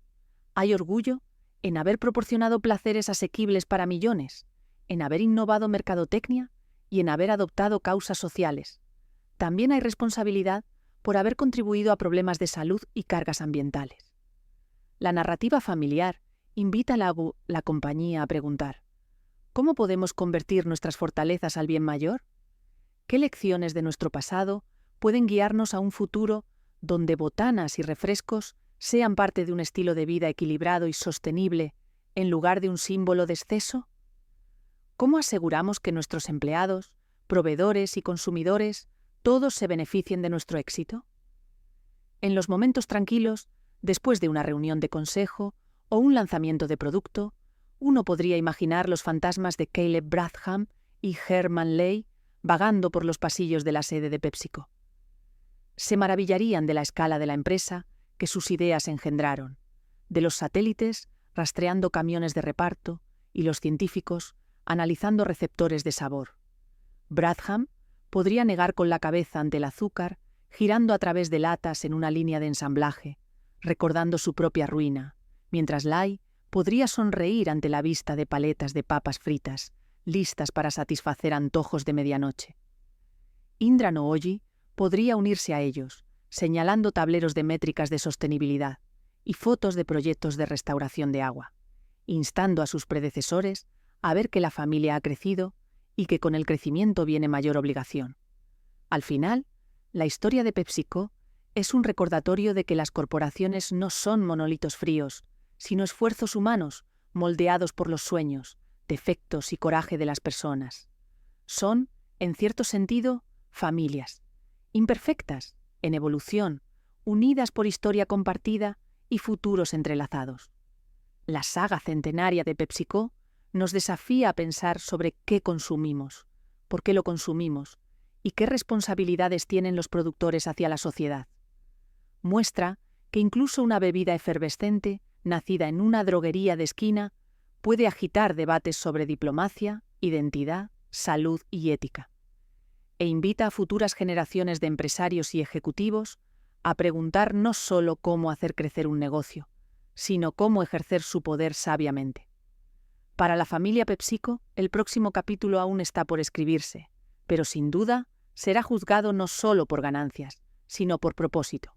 Hay orgullo en haber proporcionado placeres asequibles para millones, en haber innovado mercadotecnia y en haber adoptado causas sociales. También hay responsabilidad por haber contribuido a problemas de salud y cargas ambientales. La narrativa familiar invita a la compañía a preguntar: ¿cómo podemos convertir nuestras fortalezas al bien mayor? ¿Qué lecciones de nuestro pasado pueden guiarnos a un futuro donde botanas y refrescos sean parte de un estilo de vida equilibrado y sostenible en lugar de un símbolo de exceso? ¿Cómo aseguramos que nuestros empleados, proveedores y consumidores todos se beneficien de nuestro éxito? En los momentos tranquilos, después de una reunión de consejo o un lanzamiento de producto, uno podría imaginar los fantasmas de Caleb Bradham y Herman Ley vagando por los pasillos de la sede de PepsiCo. Se maravillarían de la escala de la empresa que sus ideas engendraron, de los satélites rastreando camiones de reparto y los científicos analizando receptores de sabor. Bradham podría negar con la cabeza ante el azúcar, girando a través de latas en una línea de ensamblaje, recordando su propia ruina, mientras Lai podría sonreír ante la vista de paletas de papas fritas, listas para satisfacer antojos de medianoche. Indra Nooyi podría unirse a ellos, señalando tableros de métricas de sostenibilidad y fotos de proyectos de restauración de agua, instando a sus predecesores a ver que la familia ha crecido y que con el crecimiento viene mayor obligación. Al final, la historia de PepsiCo es un recordatorio de que las corporaciones no son monolitos fríos, sino esfuerzos humanos moldeados por los sueños, defectos y coraje de las personas. Son, en cierto sentido, familias, imperfectas, en evolución, unidas por historia compartida y futuros entrelazados. La saga centenaria de PepsiCo nos desafía a pensar sobre qué consumimos, por qué lo consumimos y qué responsabilidades tienen los productores hacia la sociedad. Muestra que incluso una bebida efervescente, nacida en una droguería de esquina, puede agitar debates sobre diplomacia, identidad, salud y ética. E invita a futuras generaciones de empresarios y ejecutivos a preguntar no solo cómo hacer crecer un negocio, sino cómo ejercer su poder sabiamente. Para la familia PepsiCo, el próximo capítulo aún está por escribirse, pero sin duda será juzgado no solo por ganancias, sino por propósito.